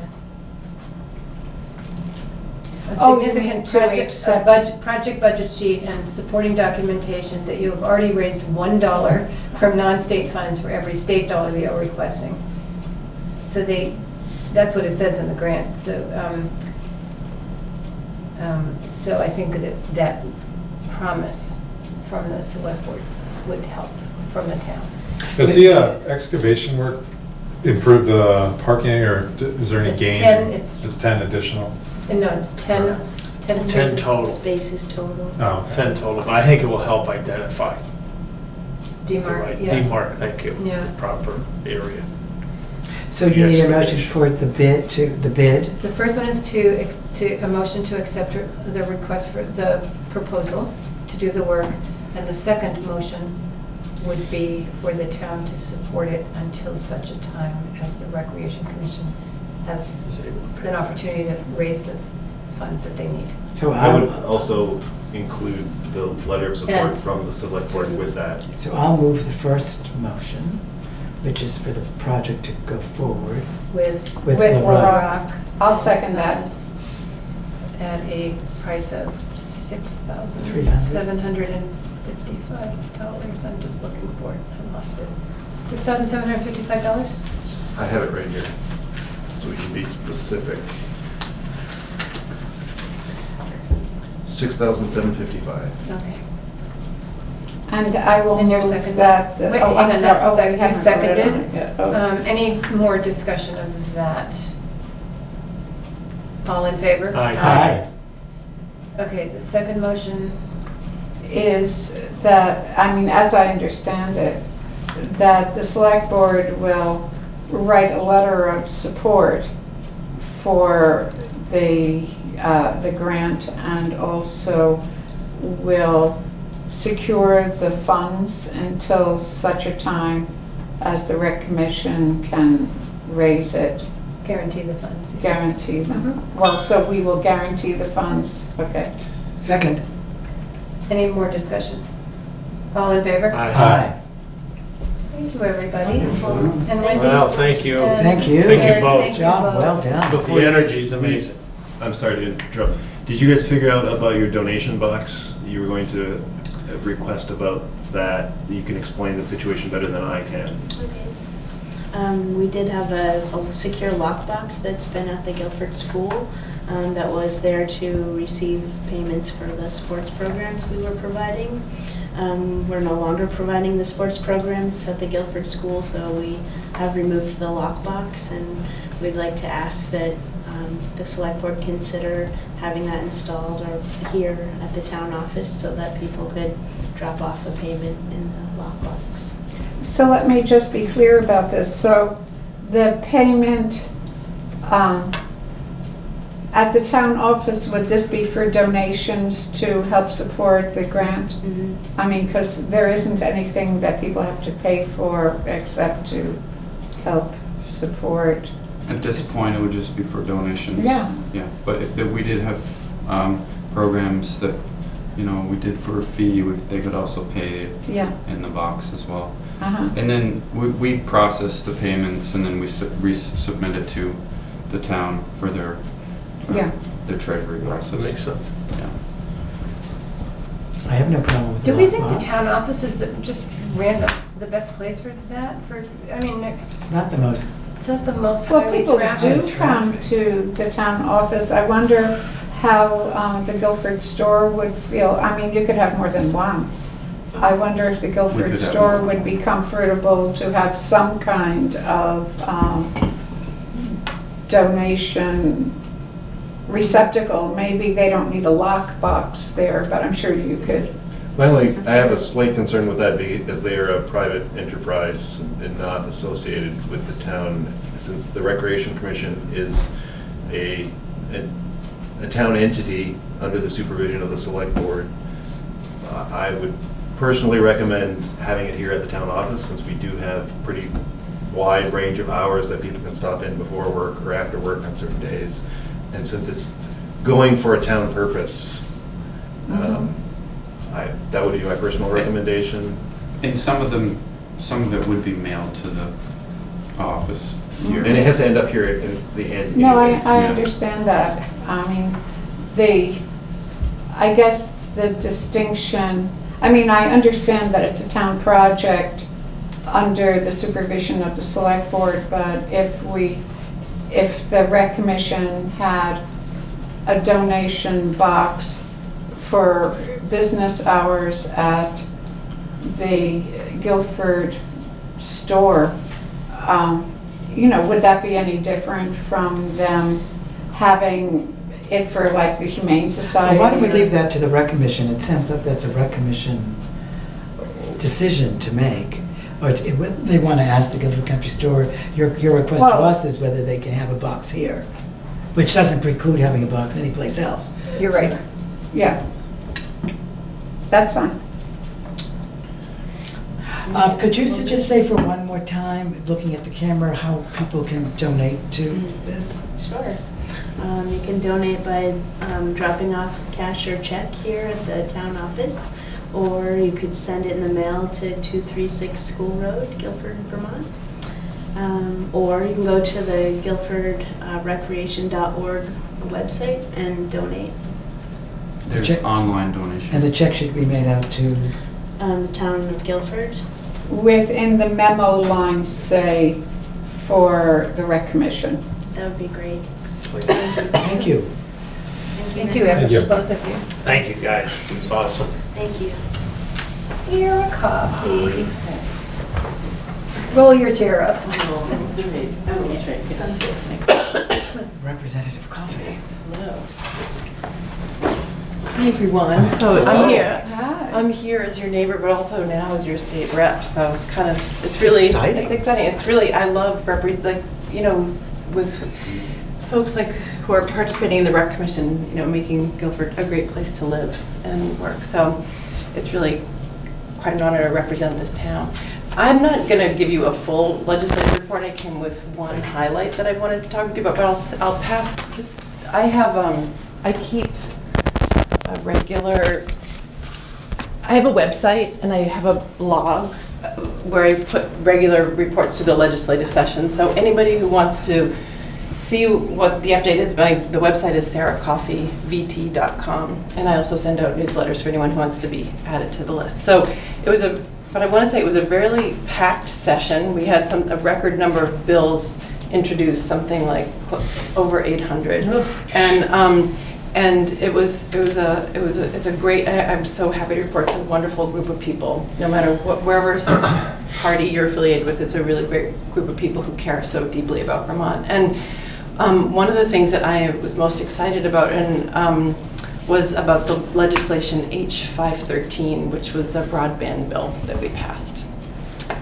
a Oh, you significant mean to accept- project budget sheet and supporting documentation that you have already raised $1 from non-state funds for every state dollar that you're requesting. So that's what it says in the grant. So I think that promise from the select board would help from the town. Does the excavation work improve the parking, or is there any It's gain? 10, it's- It's 10 additional? No, it's 10 10 spaces. total. Spaces total. Oh, okay. 10 total, but I think it will help identify the Demarc, right, yeah. demarc, thank you, Yeah. the proper area. So you need a motion Excavation. for the bid? The first one is a motion to accept the request for the proposal to do the work. And the second motion would be for the town to support it until such a time as the Recreation Commission has Is able to pay an back. opportunity to raise the funds that they need. So I would also include the letter of support And- from the select board with that. So I'll move the first motion, which is for the project to go forward. With With LaRock. I'll second that. At a price of $6,755. I'm just looking for it, I lost it. $6,755? I have it right here, so we can be specific. 6,755. Okay. And I will And you're move seconding? that. Wait, Oh, hang I'm on, sorry. that's Oh, sec- we haven't you seconded? voted on it yet. Oh. Any more discussion of that? All in favor? Aye. Okay, the second motion, Is that, I mean, as I understand it, that the select board will write a letter of support for the grant, and also will secure the funds until such a time as the rec commission can raise it. Guarantee the funds. Guarantee them. Mhm. Well, so we will guarantee the funds, okay. Second. Any more discussion? All in favor? Aye. Thank you, everybody. And Well, thank you. Thank you. Thank you Eric, both. thank you Job both. well done. The energy's amazing. I'm sorry to interrupt. Did you guys figure out about your donation box? You were going to request about that. You can explain the situation better than I can. We did have a secure lockbox that's been at the Guilford School that was there to receive payments for the sports programs we were providing. We're no longer providing the sports programs at the Guilford School, so we have removed the lockbox, and we'd like to ask that the select board consider having that installed or here at the town office so that people could drop off a payment in the lockbox. So let me just be clear about this. So the payment at the town office, would this be for donations to help support the grant? Mhm. I mean, because there isn't anything that people have to pay for except to help support. At this point, it would just be for donations. Yeah. Yeah, but if we did have programs that, we did for a fee, they could also pay Yeah. in the box as well. Uh-huh. And then we process the payments, and then we resubmit it to the town for their Yeah. their treasury process. Makes sense. Yeah. I have no problem with the Do we think the lockbox. town office is just random, the best place for that? I mean, It's not the most, it's not the most Well, highly people trafficked. do come to the town office. I wonder how the Guilford store would feel. I mean, you could have more than one. I wonder if the We Guilford could have store more. would be comfortable to have some kind of donation receptacle. Maybe they don't need a lockbox there, but I'm sure you could. I have a slight concern with that because they are a private enterprise and not associated with the town. Since the Recreation Commission is a town entity under the supervision of the select board, I would personally recommend having it here at the town office, since we do have pretty wide range of hours that people can stop in before work or after work on certain days. And since it's going for a town purpose, that would be my personal recommendation. And some of it would be mailed to the office here. And it has to end up here in the end No, anyways. I yeah. understand that. I mean, I guess the distinction, I mean, I understand that it's a town project under the supervision of the select board, but if the rec commission had a donation box for business hours at the Guilford store, would that be any different from them having it for like the Humane Society? well, why don't we leave that to the rec commission? It sounds like that's a rec commission decision to make. Or whether they want to ask the Guilford Country Store, your request to Well- us is whether they can have a box here, which doesn't preclude having a box anyplace else. You're right. Yeah. That's fine. Could you just say for one more time, looking at the camera, how people can donate to this? Sure. You can donate by dropping off cash or check here at the town office, or you could send it in the mail to 236 School Road, Guilford, Vermont. Or you can go to the guilfordrecreation.org website and donate. There's Check- online donation. And the check should be made out to, The town of Guilford. Within the memo line, say, for the rec commission. That would be great. thank you. Thank you, Thank you. both of you. Thank you, guys. It was awesome. Thank you. Sara Coffey. Roll your chair up. Representative Coffey. Hi everyone, so I'm here. Hi. I'm here as your neighbor, but also now as your state rep, so it's kind of, it's really, exciting. it's exciting. It's really, I love with folks like who are participating in the rec commission, making Guilford a great place to live and work. So it's really quite an honor to represent this town. I'm not going to give you a full legislative report. I came with one highlight that I wanted to talk with you about, but I'll pass this. I have, I keep a regular, I have a website and I have a blog where I put regular reports to the legislative session. So anybody who wants to see what the update is, the website is saracoffeyvt.com, and I also send out newsletters for anyone who wants to be added to the list. So it was but I want to say it was a fairly packed session. We had a record number of bills introduced, something like over 800, and it's a great. I'm so happy to report it's a wonderful group of people. No matter wherever party you're affiliated with, it's a really great group of people who care so deeply about Vermont. And one of the things that I was most excited about was about the legislation H513, which was a broadband bill that we passed.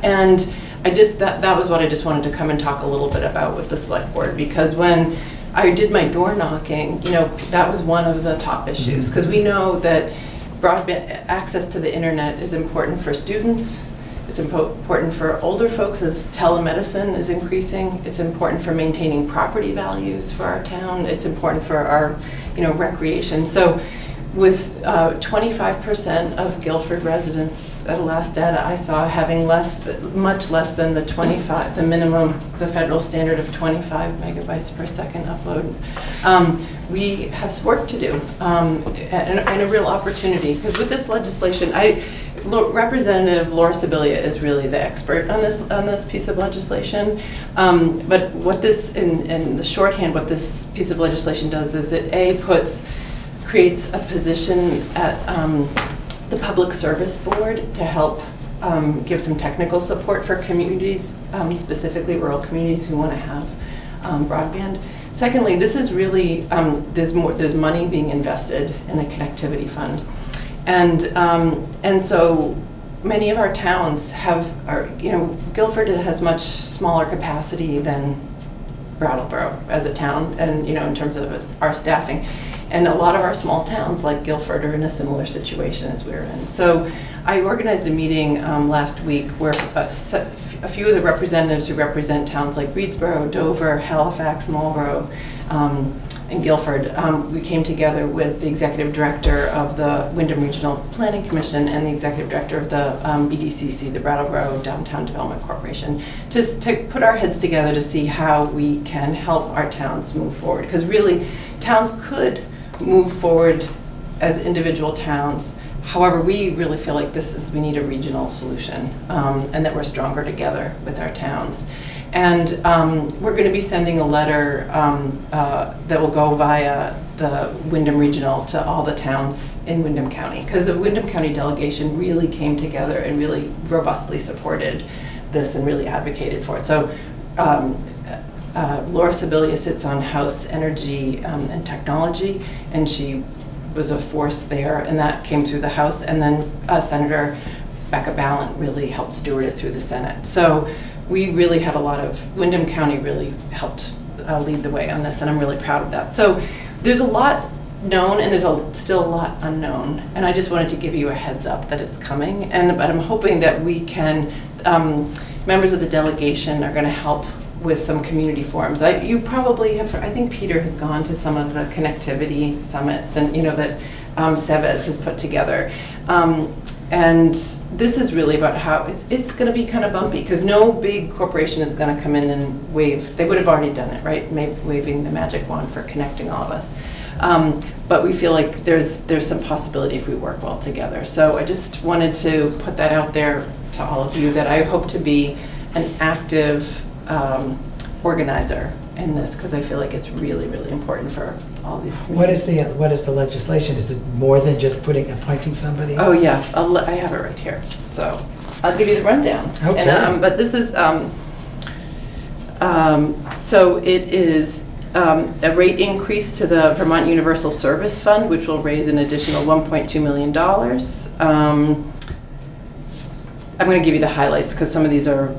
And that was what I just wanted to come and talk a little bit about with the select board, because when I did my door knocking, that was one of the top issues, because we know that broadband access to the internet is important for students. It's important for older folks as telemedicine is increasing. It's important for maintaining property values for our town. It's important for our, recreation. So with 25% of Guilford residents at the last data I saw having much less than the minimum, the federal standard of 25 megabytes per second upload, we have work to do and a real opportunity. Because with this legislation, Representative Laura Sibilia is really the expert on this piece of legislation. But what this, in the shorthand, what this piece of legislation does is it creates a position at the Public Service Board to help give some technical support for communities, specifically rural communities who want to have broadband. Secondly, this is really there's money being invested in a connectivity fund. And so many of our towns Guilford has much smaller capacity than Brattleboro as a town, and in terms of our staffing. And a lot of our small towns like Guilford are in a similar situation as we're in. So I organized a meeting last week where a few of the representatives who represent towns like Reedsboro, Dover, Halifax, Marlborough, in Guilford, we came together with the executive director of the Windham Regional Planning Commission and the executive director of the BDCC, the Brattleboro Downtown Development Corporation, to put our heads together to see how we can help our towns move forward. Because really, towns could move forward as individual towns. However, we really feel like we need a regional solution, and that we're stronger together with our towns. And we're going to be sending a letter that will go via the Windham Regional to all the towns in Windham County, because the Windham County delegation really came together and really robustly supported this and really advocated for it. So Laura Sibilia sits on House Energy and Technology, and she was a force there, and that came through the House, and then Senator Becca Ballant really helped steward it through the Senate. So we really had Windham County really helped lead the way on this, and I'm really proud of that. So there's a lot known, and there's still a lot unknown, and I just wanted to give you a heads up that it's coming, but I'm hoping that we can, members of the delegation are going to help with some community forums. You probably have, I think Peter has gone to some of the connectivity summits, and that Sevez has put together. And this is really about how it's going to be kind of bumpy, because no big corporation is going to come in and wave. They would have already done it, right? Maybe waving the magic wand for connecting all of us. But we feel like there's some possibility if we work well together. So I just wanted to put that out there to all of you, that I hope to be an active organizer in this, because I feel like it's really, really important for all these communities. What is the legislation? Is it more than just appointing somebody? Oh yeah, I have it right here. So I'll give you the rundown. Okay. And, but this is so it is a rate increase to the Vermont Universal Service Fund, which will raise an additional $1.2 million. I'm going to give you the highlights because some of these are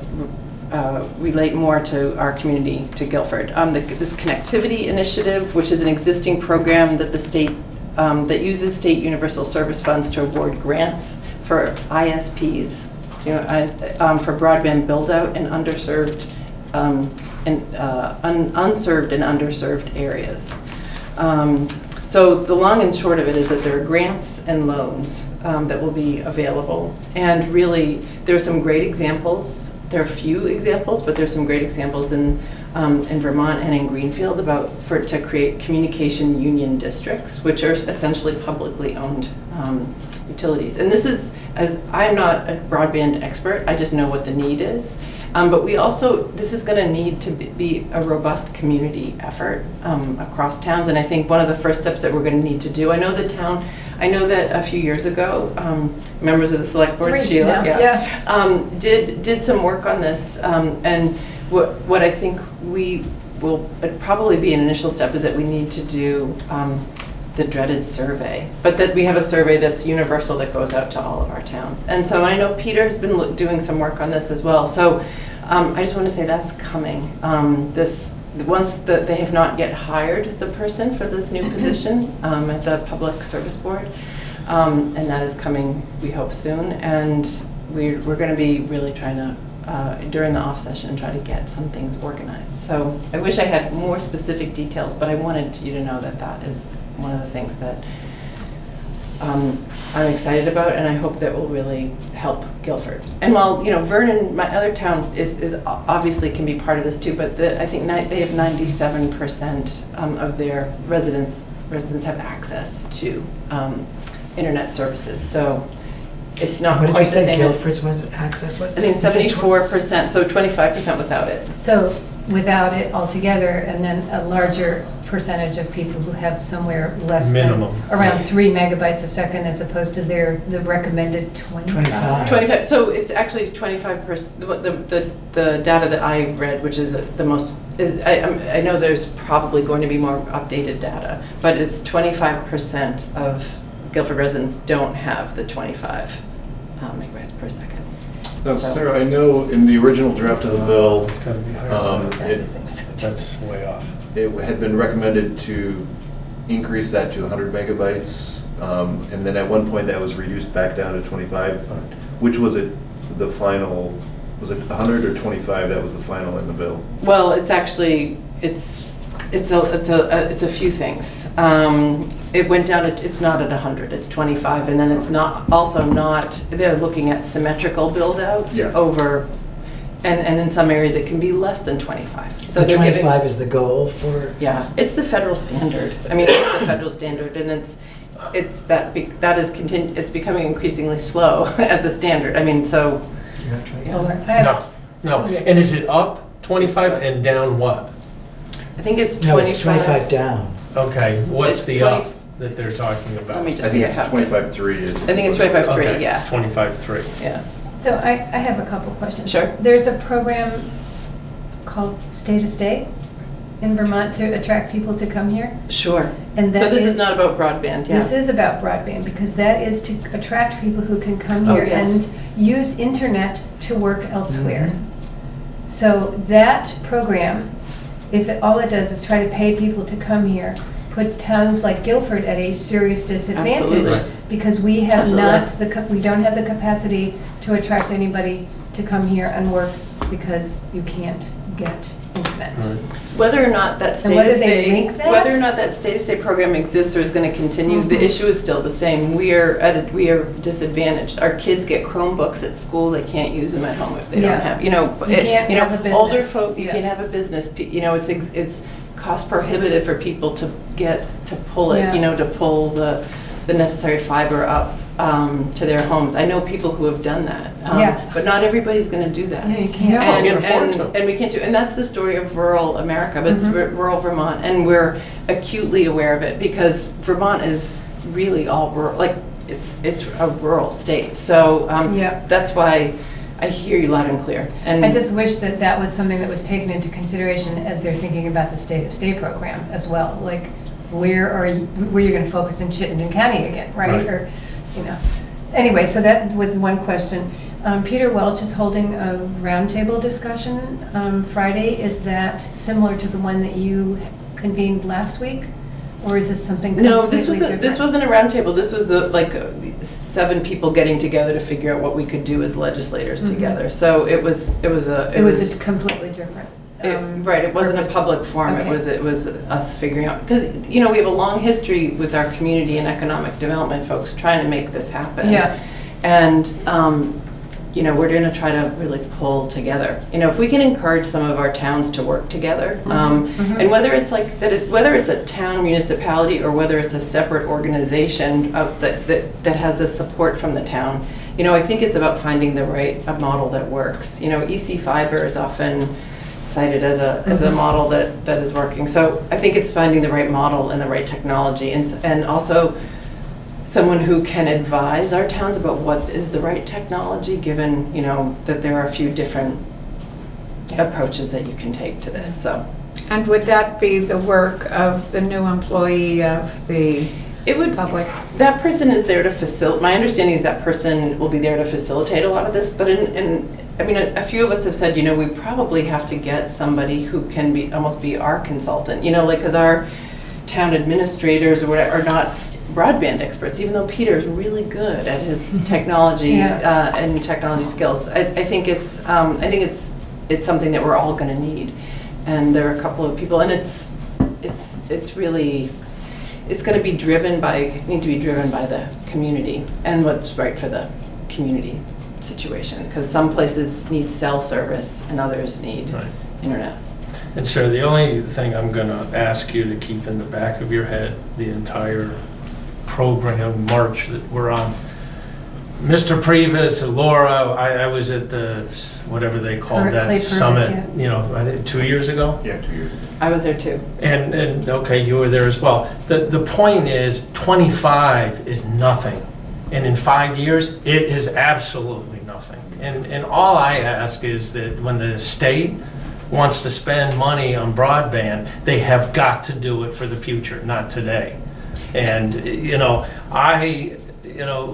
relate more to our community, to Guilford. This connectivity initiative, which is an existing program that the state that uses state universal service funds to award grants for ISPs, for broadband build out in underserved unserved and underserved areas. So the long and short of it is that there are grants and loans that will be available, and really there are some great examples. There are few examples, but there's some great examples in Vermont and in Greenfield to create communication union districts, which are essentially publicly owned utilities. And this is, as I'm not a broadband expert, I just know what the need is. But this is going to need to be a robust community effort across towns. And I think one of the first steps that we're going to need to do, I know that a few years ago, members of the select board, Sheila, did some work on this. And what I think will probably be an initial step is that we need to do the dreaded survey, but that we have a survey that's universal that goes out to all of our towns. And so I know Peter has been doing some work on this as well. So I just want to say that's coming. They have not yet hired the person for this new position at the Public Service Board, and that is coming, we hope, soon. And we're going to be really trying to, during the off session, try to get some things organized. So I wish I had more specific details, but I wanted you to know that that is one of the things that I'm excited about, and I hope that will really help Guilford. And while Vernon, my other town, is obviously can be part of this too, but I think they have 97% of their residents have access to internet services. So it's not What quite did you the say same. Guilford's access was? I think 74%, so 25% without it. So without it altogether, and then a larger percentage of people who have somewhere less Minimum. than around 3 megabytes a second, as opposed to the recommended 25. 25. So it's actually 25%. The data that I read, which is the most, I know there's probably going to be more updated data, but it's 25% of Guilford residents don't have the 25 megabytes per second. Now, So- Sarah, I know in the original draft of the bill, It's got to be higher than that. it That's way off. had been recommended to increase that to 100 megabytes, and then at one point that was reduced back down to 25. Which was it, the final, was it 100 or 25 that was the final in the bill? Well, it's actually, it's a few things. It went down, it's not at 100, it's 25, and then it's not, they're looking at symmetrical build out over, and in some areas it can be less than 25. So The they're 25 is the goal for? Yeah, it's the federal standard. I mean, it's the federal standard, and it's becoming increasingly slow as a standard. I mean, so. No. And is it up 25 and down what? I think it's 25. No, it's 25 down. Okay, what's It's the 20 up that they're talking about? Let me just I see. think it's 25.3. I think it's 25.3, Okay, yeah. it's 25.3. Yes. So I have a couple questions. Sure. There's a program called Stay to Stay in Vermont to attract people to come here. Sure. And So that this is not about broadband, yeah. This is about broadband, because that is to attract people who can come Oh, here yes. and use internet to work elsewhere. So that program, all it does is try to pay people to come here, puts towns like Guilford at a serious disadvantage. Absolutely. Because we have Absolutely. we don't have the capacity to attract anybody to come here and work because you can't get internet. Right. Whether or not that And stay whether to they stay, link that? whether or not that stay to stay program exists or is going to continue, the issue is still the same. We are disadvantaged. Our kids get Chromebooks at school; they can't use them at home if they Yeah. don't have. You can't have a older business. folk, you Yeah. can't have a business. It's cost prohibitive for people to pull it. Yeah. To pull the necessary fiber up to their homes. I know people who have done that, Yeah. but not everybody's going to do that. Yeah, you can't. No. You can't afford to. And we can't do, and that's the story of rural America, but it's rural Vermont, and we're acutely aware of it because Vermont is really all rural, like it's a rural state. So Yeah. that's why I hear you loud and clear. And I just wish that that was something that was taken into consideration as they're thinking about the state of stay program as well. Like, where you're going to focus in Chittenden County again, right? Right. Or, you know. Anyway, so that was one question. Peter Welch is holding a roundtable discussion Friday. Is that similar to the one that you convened last week? Or is this something completely no, this different? wasn't a roundtable. This was 7 people getting together to figure out what we could do as legislators Mhm. together. So it was a completely different. Right, it wasn't purpose. a public forum. Okay. It was us figuring out, because we have a long history with our community and economic development folks trying to make this happen. Yeah. And we're going to try to really pull together. If we can encourage some of our towns to work together, Mhm. and whether it's whether it's a town municipality or whether it's a separate organization that has the support from the town, I think it's about finding the right model that works. EC Fiber is often cited as a model that is working. So I think it's finding the right model and the right technology, and also someone who can advise our towns about what is the right technology, given that there are a few different approaches that you can take to this. So And would that be the work of the new employee of the it would. public? That person is there to facilitate. My understanding is that person will be there to facilitate a lot of this. But a few of us have said, we probably have to get somebody who can almost be our consultant. Because our town administrators or whatever are not broadband experts, even though Peter's really good at his technology and technology skills. I think it's something that we're all going to need, and there are a couple of people, and it's really going to be driven by the community and what's right for the community situation, because some places need cell service and others need internet. And sir, the only thing I'm going to ask you to keep in the back of your head the entire program march that we're on. Mr. Previs, Laura, I was at the, whatever they called that summit, I think 2 years ago? Yeah, 2 years ago. I was there too. And okay, you were there as well. The point is, 25 is nothing. And in 5 years, it is absolutely nothing. And all I ask is that when the state wants to spend money on broadband, they have got to do it for the future, not today. And,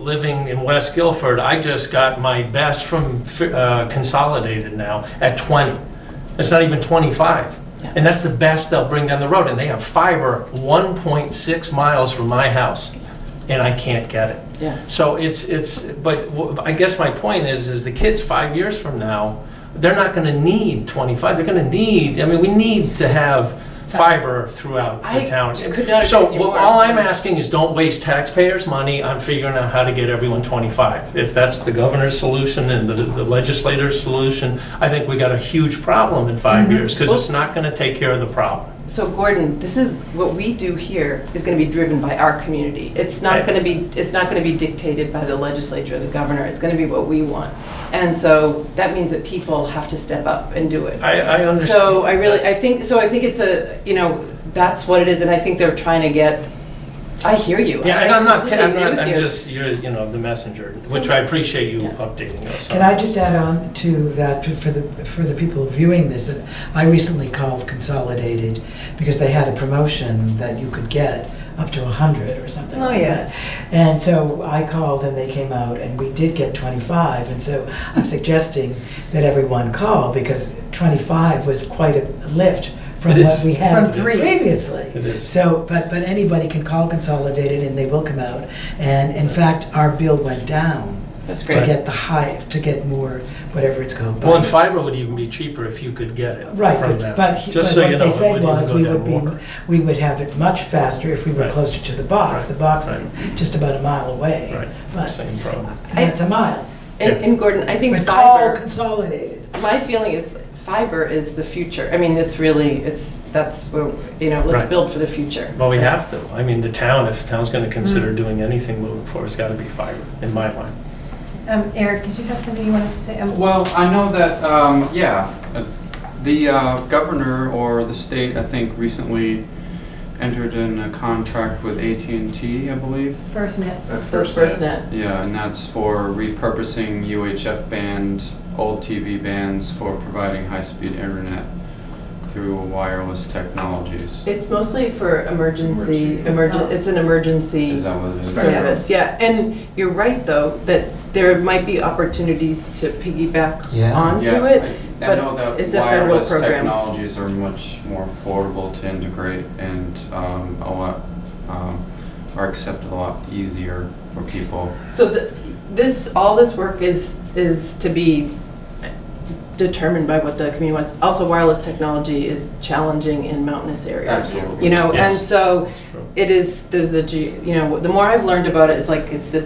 living in West Guilford, I just got my best from Consolidated now at 20. It's not even 25. Yeah. And that's the best they'll bring down the road. And they have fiber 1.6 miles from my house, and I can't get it. Yeah. So but I guess my point is the kids 5 years from now, they're not going to need 25. They're going to need, we need to have fiber throughout the town. I could not agree So with you more. all I'm asking is don't waste taxpayers' money on figuring out how to get everyone 25. If that's the governor's solution and the legislator's solution, I think we got a huge problem in 5 years, because it's not going to take care of the problem. So Gordon, this is what we do here is going to be driven by our community. It's not going to be dictated by the legislature or the governor. It's going to be what we want. And so that means that people have to step up and do it. I understand. So I think it's that's what it is, and I think they're trying to get. I hear you. Yeah, I and I'm completely agree with you. just, you're, the messenger, which I appreciate you updating us on. Can I just add on to that for the people viewing this? And I recently called Consolidated because they had a promotion that you could get up to 100 or something like that. And so I called and they came out and we did get 25. And so I'm suggesting that everyone call, because 25 was quite a lift from what we had previously. It is. So, but anybody can call Consolidated and they will come out. And in fact, our bill went down. That's To great. get more, whatever it's called. Well, and bites. fiber would even be cheaper if you could get it Right, from but them. but Just so you what know, they it said wouldn't was even go down more. we would have it much faster if we were Right. closer to the box. Right. The box is just about a mile away. Right, But same problem. that's a mile. And Gordon, I think But call fiber. Consolidated. My feeling is fiber is the future. That's where let's Right. build for the future. Well, we have to. If the town's going to consider doing anything moving forward, it's got to be fiber, in my mind. Eric, did you have something you wanted to say? Well, I know that, the governor or the state, I think, recently entered in a contract with AT&T, I believe. FirstNet. That's FirstNet. Yeah, and that's for repurposing UHF band old TV bans for providing high-speed internet through wireless technologies. It's mostly for emergency, Emergency. it's an emergency Is that what it is? service, yeah. And you're right, though, that there might be opportunities to piggyback Yeah. onto Yeah, it, I know but that it's a federal wireless program. technologies are much more affordable to integrate and a lot are accepted a lot easier for people. So all this work is to be determined by what the community wants. Also, wireless technology is challenging in mountainous areas. Absolutely. You know, Yes. and so That's true. it is, there's the more I've learned about it, it's like, it's the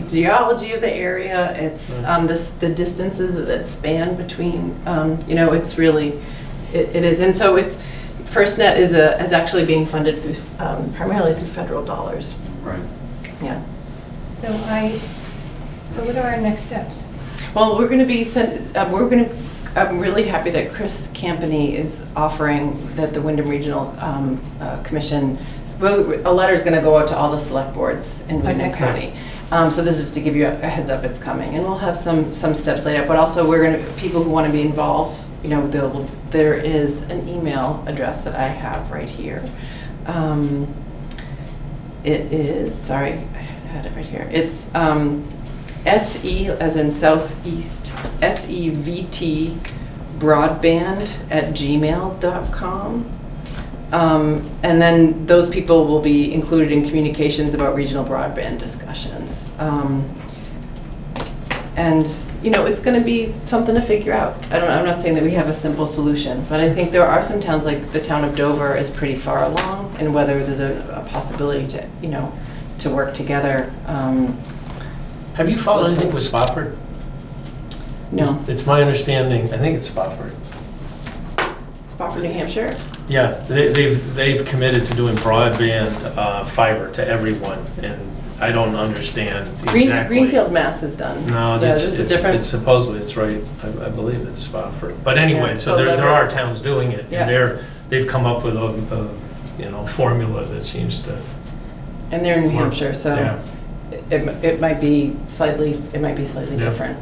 geology of the area, it's the distances that span between, it's really, it is. And so it's, FirstNet is actually being funded through, primarily through federal dollars. Right. Yeah. So what are our next steps? Well, we're going to be I'm really happy that Chris Campany is offering that the Windham Regional Commission, a letter is going to go out to all the select boards in Windham Okay. County. So this is to give you a heads up, it's coming, and we'll have some steps laid out. But also, people who want to be involved, there is an email address that I have right here. It is, sorry, I had it right here. It's SE, as in Southeast, SEVT broadband@gmail.com. And then those people will be included in communications about regional broadband discussions. And, it's going to be something to figure out. I'm not saying that we have a simple solution, but I think there are some towns, like the town of Dover is pretty far along, and whether there's a possibility to work together. Have you followed anything with Spofford? No. It's my understanding, I think it's Spofford. Spofford, New Hampshire? Yeah, they've committed to doing broadband fiber to everyone, and I don't understand exactly. Greenfield, Mass is done. No, Yeah, this is different. it's supposedly, it's right, I believe it's Spofford. But anyway, Yeah, so so there are towns doing it, Yeah. and they've come up with a formula that seems to. And they're in New work. Hampshire, so Yeah. it might be slightly Yeah. different.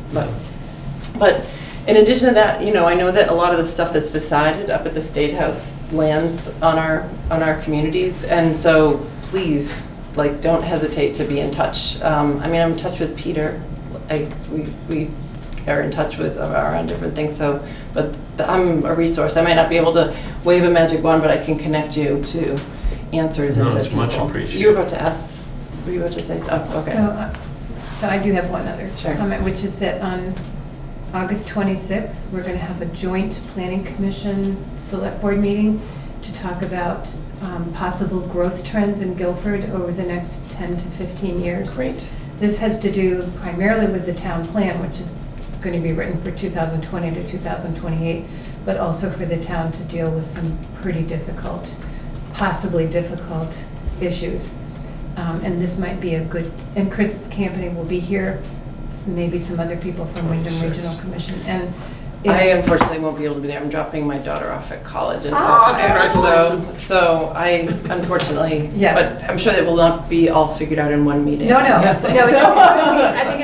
But in addition to that, I know that a lot of the stuff that's decided up at the State House lands on our communities, and so please, don't hesitate to be in touch. I'm in touch with Peter. We are in touch with around different things. So, but I'm a resource. I might not be able to wave a magic wand, but I can connect you to answers and to it's people. much appreciated. You were about to ask. Were you about to say? Oh, okay. So I do have one other Sure. comment, which is that on August 26th, we're going to have a joint Planning Commission Select Board meeting to talk about possible growth trends in Guilford over the next 10 to 15 years. Great. This has to do primarily with the town plan, which is going to be written for 2020 to 2028, but also for the town to deal with some pretty difficult, possibly difficult issues. And this might be a good, and Chris Campany will be here, maybe some other people from Windham 26th. Regional Commission. And I unfortunately won't be able to be there. I'm dropping my daughter off at college. And congratulations. So I unfortunately, Yeah. but I'm sure it will not be all figured out in one meeting. No, I'm I guessing. think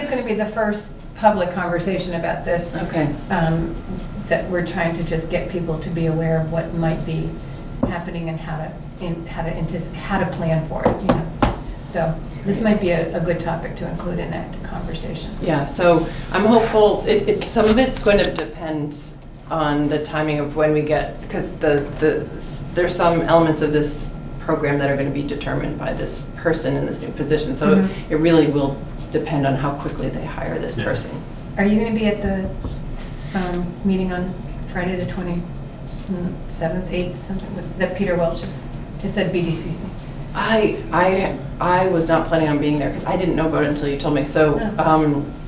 it's going to be the first public conversation about this. Okay. That we're trying to just get people to be aware of what might be happening and how to plan for it. So this might be a good topic to include in that conversation. Yeah, so I'm hopeful, some of it's going to depend on the timing of when we get, because there's some elements of this program that are going to be determined by this person in this new position. So it really will depend on how quickly they hire this person. Are you going to be at the meeting on Friday the 27th, 8th, something that Peter Welch is? It said BDCC. I was not planning on being there because I didn't know about it until you told me. So,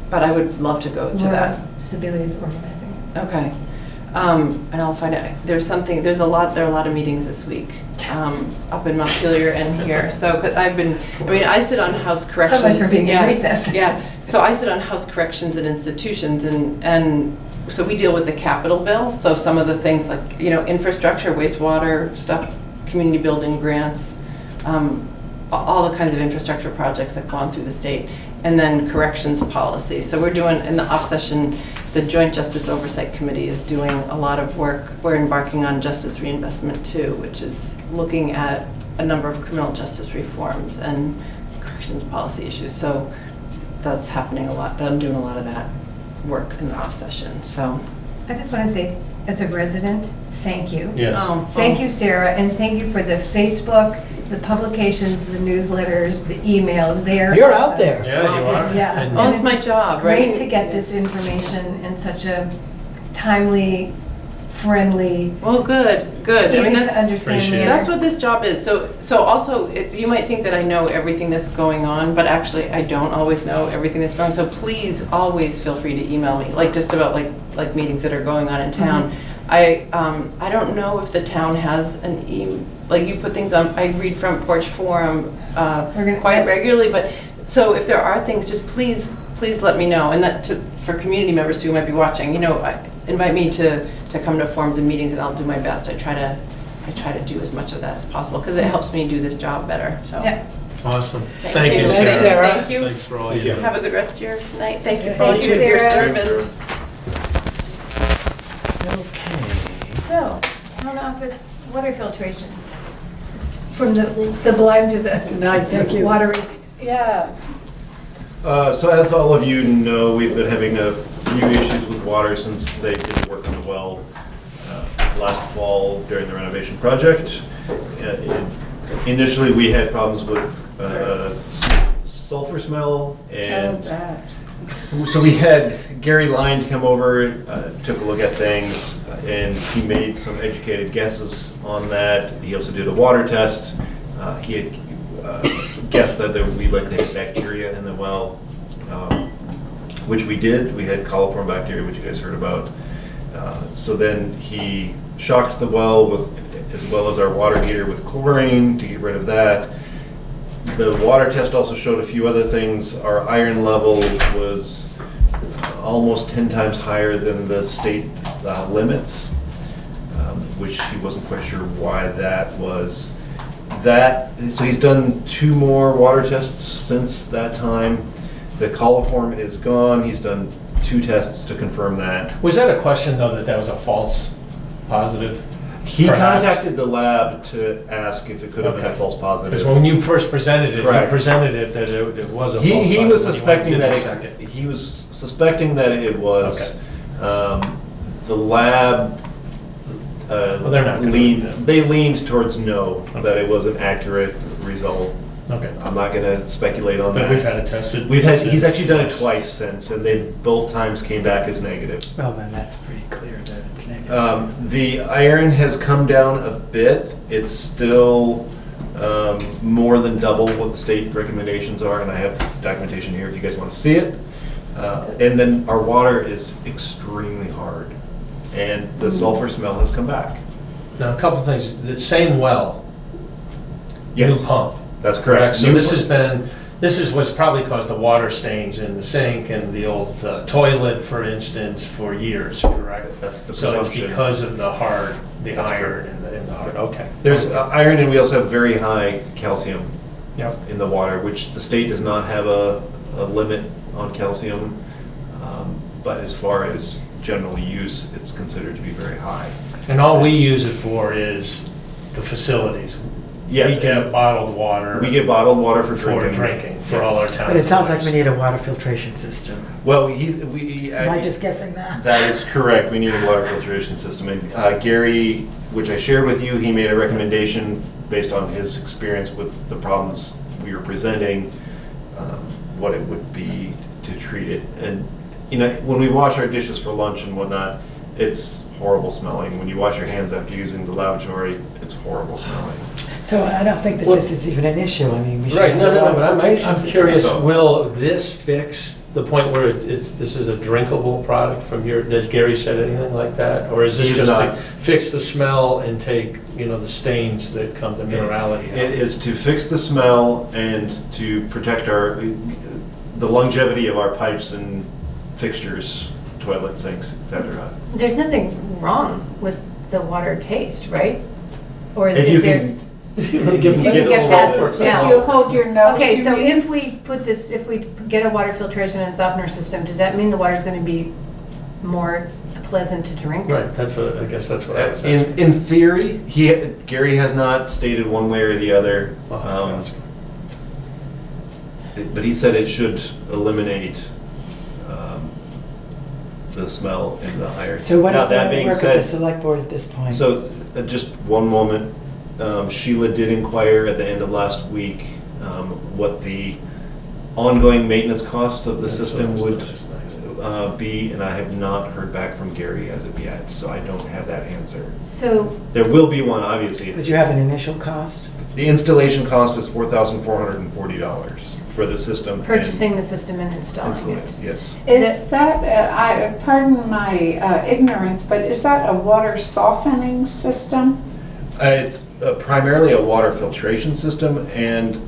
but I would love to go to that. Sibylla is organizing it. Okay, and I'll find out. There are a lot of meetings this week up in Montpelier and here. So, cause I sit on house corrections. So much for being in recess. Yeah. So I sit on house corrections and institutions, and so we deal with the capital bill. So some of the things like infrastructure, wastewater stuff, community building grants. All the kinds of infrastructure projects that have gone through the state. and then corrections policy. So we're doing, in the off session, the Joint Justice Oversight Committee is doing a lot of work. We're embarking on Justice Reinvestment 2, which is looking at a number of criminal justice reforms and corrections policy issues. So that's happening a lot. I'm doing a lot of that work in the off session. So I just want to say, as a resident, thank you. Yes. Thank you, Sarah, and thank you for the Facebook, the publications, the newsletters, the emails. They are You're awesome. out there. Yeah, you are. Yeah. And- Oh, it's my job, right? Great to get this information in such a timely, friendly, Well, good. I easy mean, to understand Appreciate it. manner. that's what this job is. So also, you might think that I know everything that's going on, but actually I don't always know everything that's going on. So please always feel free to email me, like just about like meetings that are going on in town. I don't know if the town has an like you put things on, I read Front Porch Forum quite that's- regularly, but so if there are things, just please let me know. And that for community members too who might be watching, invite me to come to forums and meetings, and I'll do my best. I try to do as much of that as possible because it helps me do this job better. So Yeah. Awesome. Thank Thank you. you, Thanks, Sarah. Sarah. Thank you. Thanks for all you do. Have a good rest of your night. Thank you for Thank all you, your Sarah. service. So, town office water filtration. From the sublime to the Night, thank you. watery. Yeah. So as all of you know, we've been having a few issues with water since they did work on the well last fall during the renovation project. Initially, we had problems with sulfur smell, and so we had Gary Line come over, took a look at things, and he made some educated guesses on that. He also did a water test. He had guessed that there would be likely bacteria in the well, which we did. We had coliform bacteria, which you guys heard about. So then he shocked the well as well as our water heater with chlorine to get rid of that. The water test also showed a few other things. Our iron level was almost 10 times higher than the state limits, which he wasn't quite sure why that was. So he's done 2 more water tests since that time. The coliform is gone. He's done 2 tests to confirm that. Was that a question, though, that was a false positive? He Perhaps. contacted the lab to ask if it could have been a Okay. false positive. Because when you first presented it, you Correct. presented it that it was a false positive. He was when you suspecting did that the it, second. he was suspecting that it was. The lab they're not gonna- leaned towards no, Okay. that it was an accurate result. Okay. I'm not going to speculate on But that. we've had it tested. He's since actually done it twice. twice since, and they both times came back as negative. Well, then that's pretty clear that it's negative. The iron has come down a bit. It's still more than double what the state recommendations are, and I have documentation here if you guys want to see it. And then our water is extremely hard, and the sulfur smell has come back. Now, a couple things. The same well, new Yes, pump. that's correct. So New this is what's probably caused the water stains in the sink and the old toilet, for instance, for years, correct? That's the So it's presumption. because of the That's iron in the hard, okay. There's iron, and we also have very high calcium Yep. in the water, which the state does not have a limit on calcium. But as far as general use, it's considered to be very high. And all we use it for is the facilities. Yes, We get bottled water. we get bottled water for for drinking. drinking, for Yes. all our town. But it sounds like we employees. need a water filtration system. Well, Am I just guessing that? That is correct. We need a water filtration system. And Gary, which I shared with you, he made a recommendation based on his experience with the problems we were presenting, what it would be to treat it. And when we wash our dishes for lunch and whatnot, it's horrible smelling. When you wash your hands after using the lavatory, it's horrible smelling. So I don't think that Well- this is even an issue. I mean, we should. Right, have no, a no, no, water but filtration I'm system. curious, So- will this fix the point where this is a drinkable product from does Gary said anything like that? Or is this He just has to not. fix the smell and take, the stains that come to minerality out? It is to fix the smell and to protect the longevity of our pipes and fixtures, toilet sinks, etc. There's nothing wrong with the water taste, right? Or If you is there? can, If you want to give If them you a get salt past for the a smell. If smell. you hold your nose. Okay, you so mean- if we put this, if we get a water filtration and softener system, does that mean the water's gonna be more pleasant to drink? Right, that's what, I guess that's what I was asking. In theory, Gary has not stated one way or the other. I'll have to ask him. But he said it should eliminate the smell in the higher. So what Now, is that the being work of the said, select board at this point? So, just one moment. Sheila did inquire at the end of last week what the ongoing maintenance cost of the That's system what I would was nice. be, and I have not heard back from Gary as of yet, so I don't have that answer. So, There will be one, obviously. But you have an initial cost? The installation cost is $4,440 for the system. and purchasing the system and installing installing it. it. Yes. Is that, pardon my ignorance, but is that a water softening system? It's primarily a water filtration system and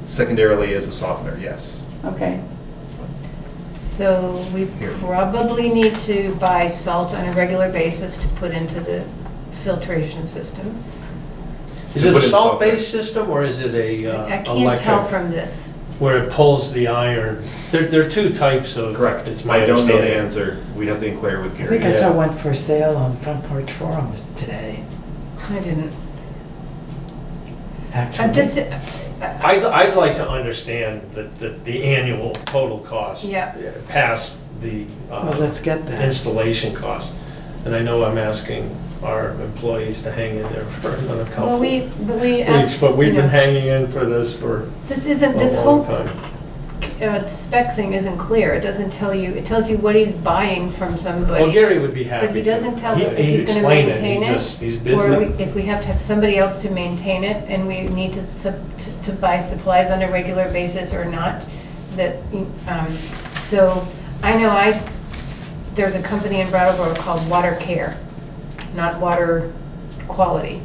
secondarily as a softener, yes. Okay. So we probably need to buy salt on a regular basis to put into the filtration system. Is it a Put in salt-based system or is it a I can't tell electric, from this. where it pulls the iron? There are two types of. Correct. It's my I don't know the understanding. answer. We'd have to inquire with I Gary. think I saw one for sale on Front Porch Forum today, I didn't. actually. I'm just, I'd like to understand the annual total cost. Yeah. Past the Well, let's get that. installation cost. And I know I'm asking our employees to hang in there for another couple well, we weeks, asked, but we've you been know, hanging in for this for this isn't, this a whole long time. spec thing isn't clear. It doesn't tell you, it tells you what he's buying from somebody. Well, Gary would be happy to. But he doesn't tell us if He'd he's gonna explain maintain He it, just, he's Or busy. if we have to have somebody else to maintain it, and we need to buy supplies on a regular basis or not, that, so, I know there's a company in Brattleboro called Water Care, not Water Quality.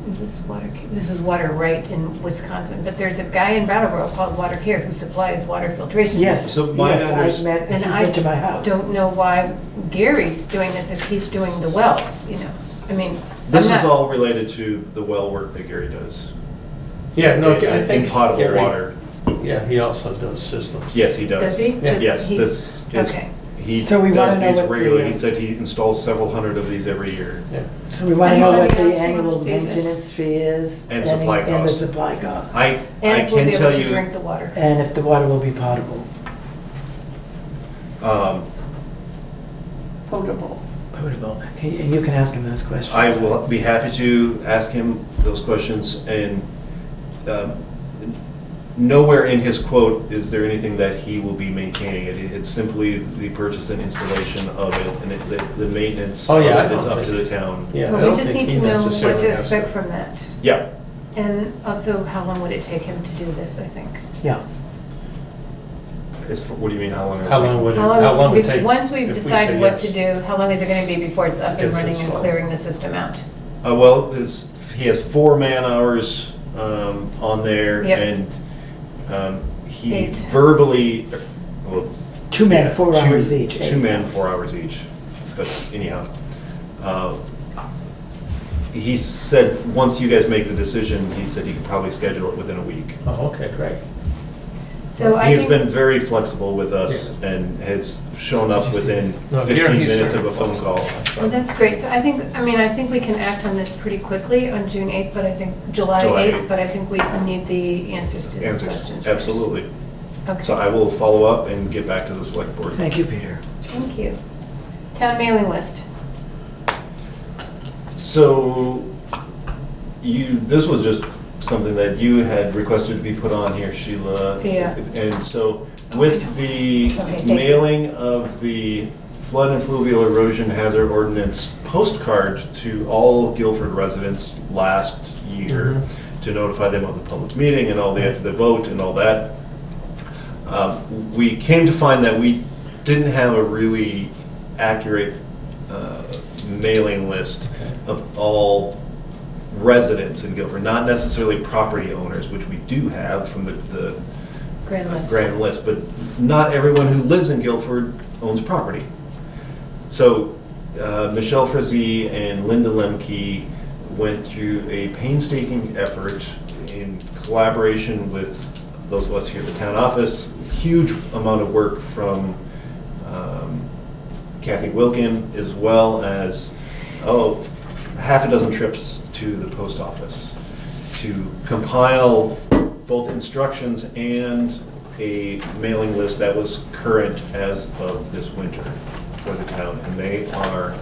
This is Water Right in Wisconsin, but there's a guy in Brattleboro called Water Care who supplies water filtration. Yes, So my yes, unders- I've met, And he's I been to my house. don't know why Gary's doing this if he's doing the wells, you know? I mean, This I'm is not- all related to the well work that Gary does. Yeah, no, I In think potable Gary, water. yeah, he also does systems. Yes, he does. Does he? Yeah. Does Yes, he- this is, Okay. he So we wanna does know these what the, regularly. He said he installs several hundred of these every year. Yeah. So we want to know what Anybody the else annual wanna see this? maintenance fee is. And supply And the costs. supply costs. I And we'll can be able tell to you, drink the water. And if the water will be potable. Potable. Potable. And you can ask him those questions. I will be happy to ask him those questions, and nowhere in his quote is there anything that he will be maintaining it. It's simply the purchase and installation of it, and the maintenance Oh, of yeah, I it is don't up to think- the town. Yeah, I Well, we don't just think need he to know what necessarily to has expect from that. Yeah. And also, how long would it take him to do this, I think? Yeah. What do you mean, how long? How long would it take? Once we've if we say decided what yes? to do, how long is it gonna be before it's up and Gets running and installed. clearing the system out? Well, he has 4 man-hours on there, Yep. and he 8. verbally, well, Two men, yeah, 4 two- hours each. 2 men, 4 hours each. But anyhow, he said, once you guys make the decision, he said he could probably schedule it within a week. Oh, okay, great. So I He's think, been very flexible with us and has shown up within No, 15 Gary, he's minutes of very a phone flexible. call. well, that's great. So I think we can act on this pretty quickly on June 8th, but I think, July July 8th, but I think we need the answers to these Answers. questions first. Absolutely. Okay. So I will follow up and get back to the select board. Thank you, Peter. Thank you. Town mailing list. So this was just something that you had requested to be put on here, Sheila. Yeah. And so with the Okay, thank you. mailing of the flood and fluvial erosion hazard ordinance postcard to all Guilford residents last year to notify them of the public meeting and all the vote and all that, we came to find that we didn't have a really accurate mailing list of all residents in Guilford, not necessarily property owners, which we do have from the Grand list. grand list, but not everyone who lives in Guilford owns property. So Michelle Frizzy and Linda Lemke went through a painstaking effort in collaboration with those of us here at the town office. Huge amount of work from Kathy Wilkin, as well as, half a dozen trips to the post office to compile both instructions and a mailing list that was current as of this winter for the town. And they are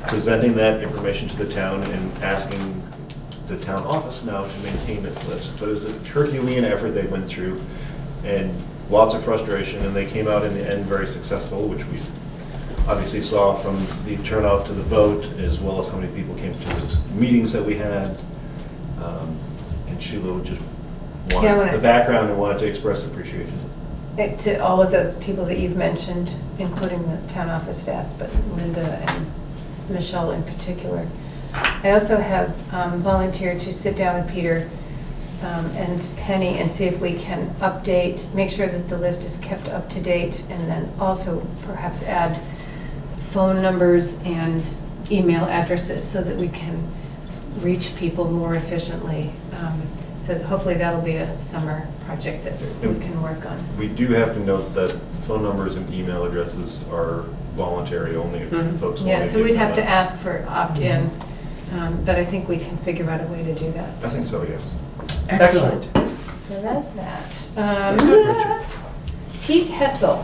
presenting that information to the town and asking the town office now to maintain this list. But it was a Herculean effort they went through, and lots of frustration, and they came out in the end very successful, which we obviously saw from the turnout to the vote, as well as how many people came to the meetings that we had. And Sheila just wanted the background and wanted to express appreciation. To all of those people that you've mentioned, including the town office staff, but Linda and Michelle in particular. I also have volunteered to sit down with Peter and Penny and see if we can update, make sure that the list is kept up to date, and then also perhaps add phone numbers and email addresses so that we can reach people more efficiently. So hopefully that'll be a summer project that we can work on. We do have to note that phone numbers and email addresses are voluntary only if folks want to. Yeah, so give we'd have to them. ask for opt-in, but I think we can figure out a way to do that. I think so, yes. Excellent. So that's that. Good, Richard. Pete Hetzel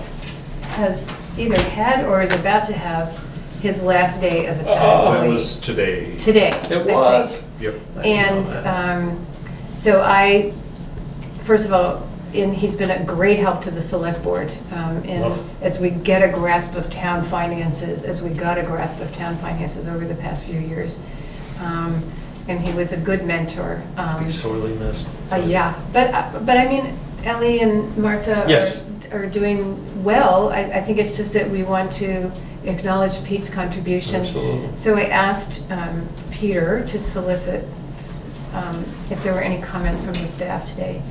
has either had or is about to have his last day as a town That employee. was today. Today. It I was. think. Yep. I didn't know that. And so I, first of all, he's been a great help to the select board as we get a grasp of town finances, as we got a grasp of town finances over the past few years. And he was a good mentor. Be sorely missed. Yeah, but I mean, Ellie and Martha Yes. are doing well. I think it's just that we want to acknowledge Pete's contribution. Absolutely. So I asked Peter to solicit if there were any comments from the staff today.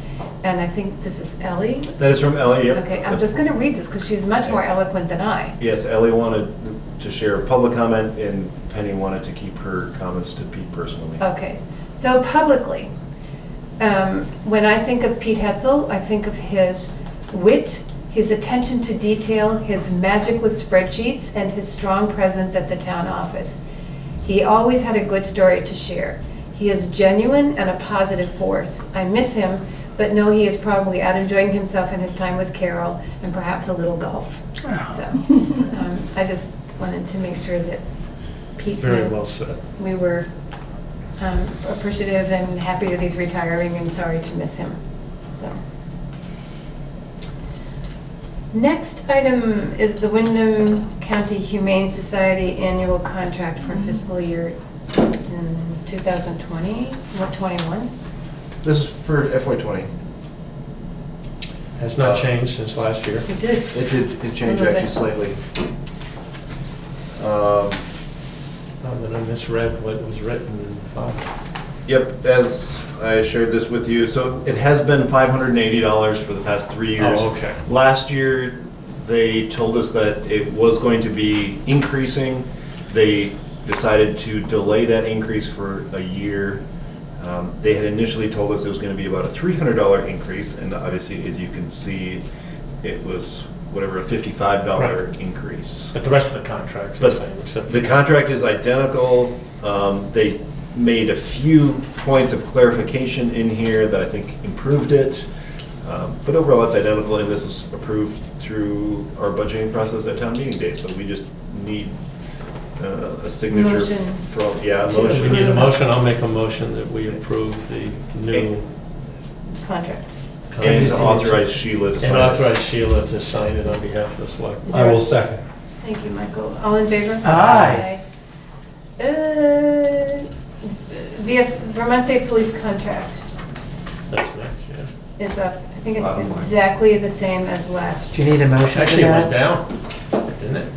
And I think this is Ellie. That is from Ellie, yep. Okay, I'm just going to read this because she's much more eloquent than I. Yes, Ellie wanted to share a public comment, and Penny wanted to keep her comments to Pete personally. Okay, so publicly, when I think of Pete Hetzel, I think of his wit, his attention to detail, his magic with spreadsheets, and his strong presence at the town office. He always had a good story to share. He is genuine and a positive force. I miss him, but know he is probably out enjoying himself in his time with Carol and perhaps a little golf. So I just wanted to make sure that Pete Very knew well said. we were appreciative and happy that he's retiring and sorry to miss him. So. Next item is the Windham County Humane Society annual contract for fiscal year 2020, what, 21? This is for FY20. Has not changed since last year. We did. It changed A little actually bit. slightly. Not that I misread what was written in the file. Yep, as I shared this with you, so it has been $580 for the past 3 years. Oh, okay. Last year, they told us that it was going to be increasing. They decided to delay that increase for a year. They had initially told us it was going to be about a $300 increase, and obviously, as you can see, it was whatever, a $55 Right. increase. But the rest of the contract's the same, except for The contract is identical. They made a few points of clarification in here that I think improved it. But overall, it's identical, and this is approved through our budgeting process at town meeting day. So we just need a signature Motion. from, a To motion. We need a motion. I'll make a motion that we approve the new Contract. And to authorize Sheila to sign and it. authorize Sheila to sign it on behalf of the select. I will second. Thank you, Michael. All in favor? Aye. VS, Vermont State Police contract That's next, yeah. is up. I think Bottom it's line. exactly the same as last. Do you need a motion for Actually, it went that? down, didn't it?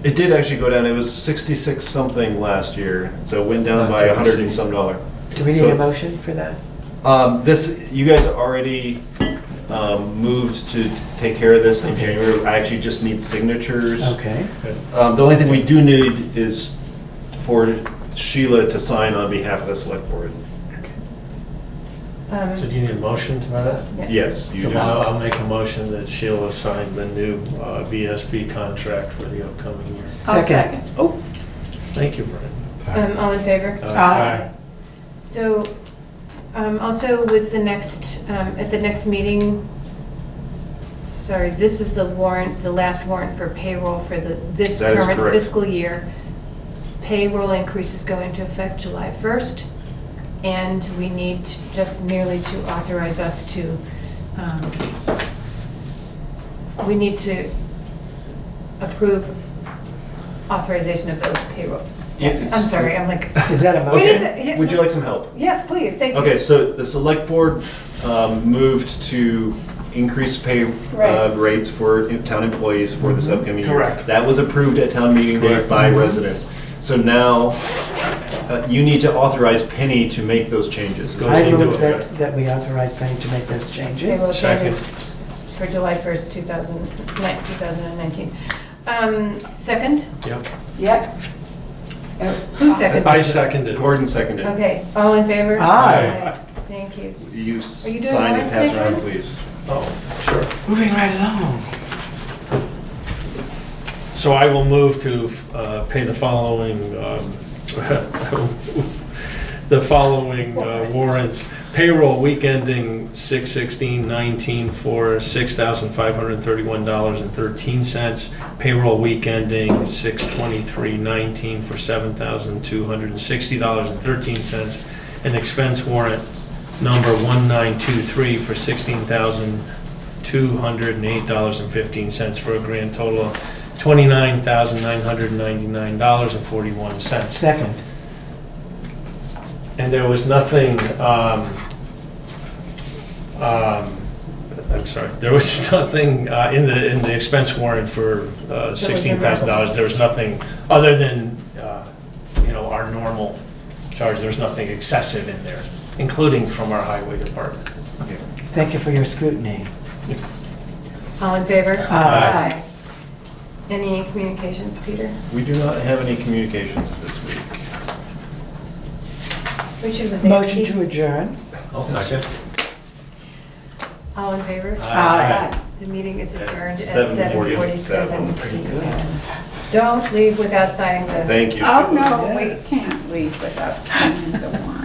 It did actually go down. It was 66 something last year, so it went down Not by to 100 and exceed. some dollar. Do we need So a it's- motion for that? You guys already moved to take care of this in Okay. January. I actually just need signatures. Okay. The only thing we do need is for Sheila to sign on behalf of the select board. So do you need a motion to that? Yeah. Yes, you So do. I'll make a motion that Sheila sign the new VSP contract for the upcoming year. Second. Oh. Thank you, Brian. All in favor? Aye. So, also with the next, at the next meeting, sorry, this is the warrant, the last warrant for payroll for this That is current correct. fiscal year. Payroll increases go into effect July 1st, and we need just merely to authorize us to, we need to approve authorization of those payroll. I'm sorry, I'm like. Is that a We need motion? to- Would you like some help? Yes, please, thank you. Okay, so the select board moved to increase pay Right. rates for town employees for this upcoming year. Correct. That was approved at town meeting day Correct. by residents. So now, you need to authorize Penny to make those changes. Go I into move effect. that we authorize Penny to make those changes. Payroll Second. changes for July 1st, 2019. Second? Yep. Yep. Who seconded? I seconded. Gordon seconded. Okay, all in favor? Aye. Thank you. You Are you doing sign and warrants, pass Adrian? around, please. Oh, sure. Moving right along. So I will move to pay the following, the following warrants. Payroll week ending 6/16/19 for $6,531.13. Payroll week ending 6/23/19 for $7,260.13. And expense warrant number 1923 for $16,208.15 for a grand total of $29,999.41. Second. And there was nothing, I'm sorry, there was nothing in the expense warrant for $16,000. There was nothing other than, our normal charge. There was nothing excessive in there, including from our highway department. Thank you for your scrutiny. All in favor? Aye. Any communications, Peter? We do not have any communications this week. Richard was Motion to adjourn. I'll second. All in favor? Aye. The meeting is adjourned at 7:47. 7:47. Pretty good. Don't leave without signing the. Thank you. Oh, Sheila. no, we Yes. can't leave without signing the warrant.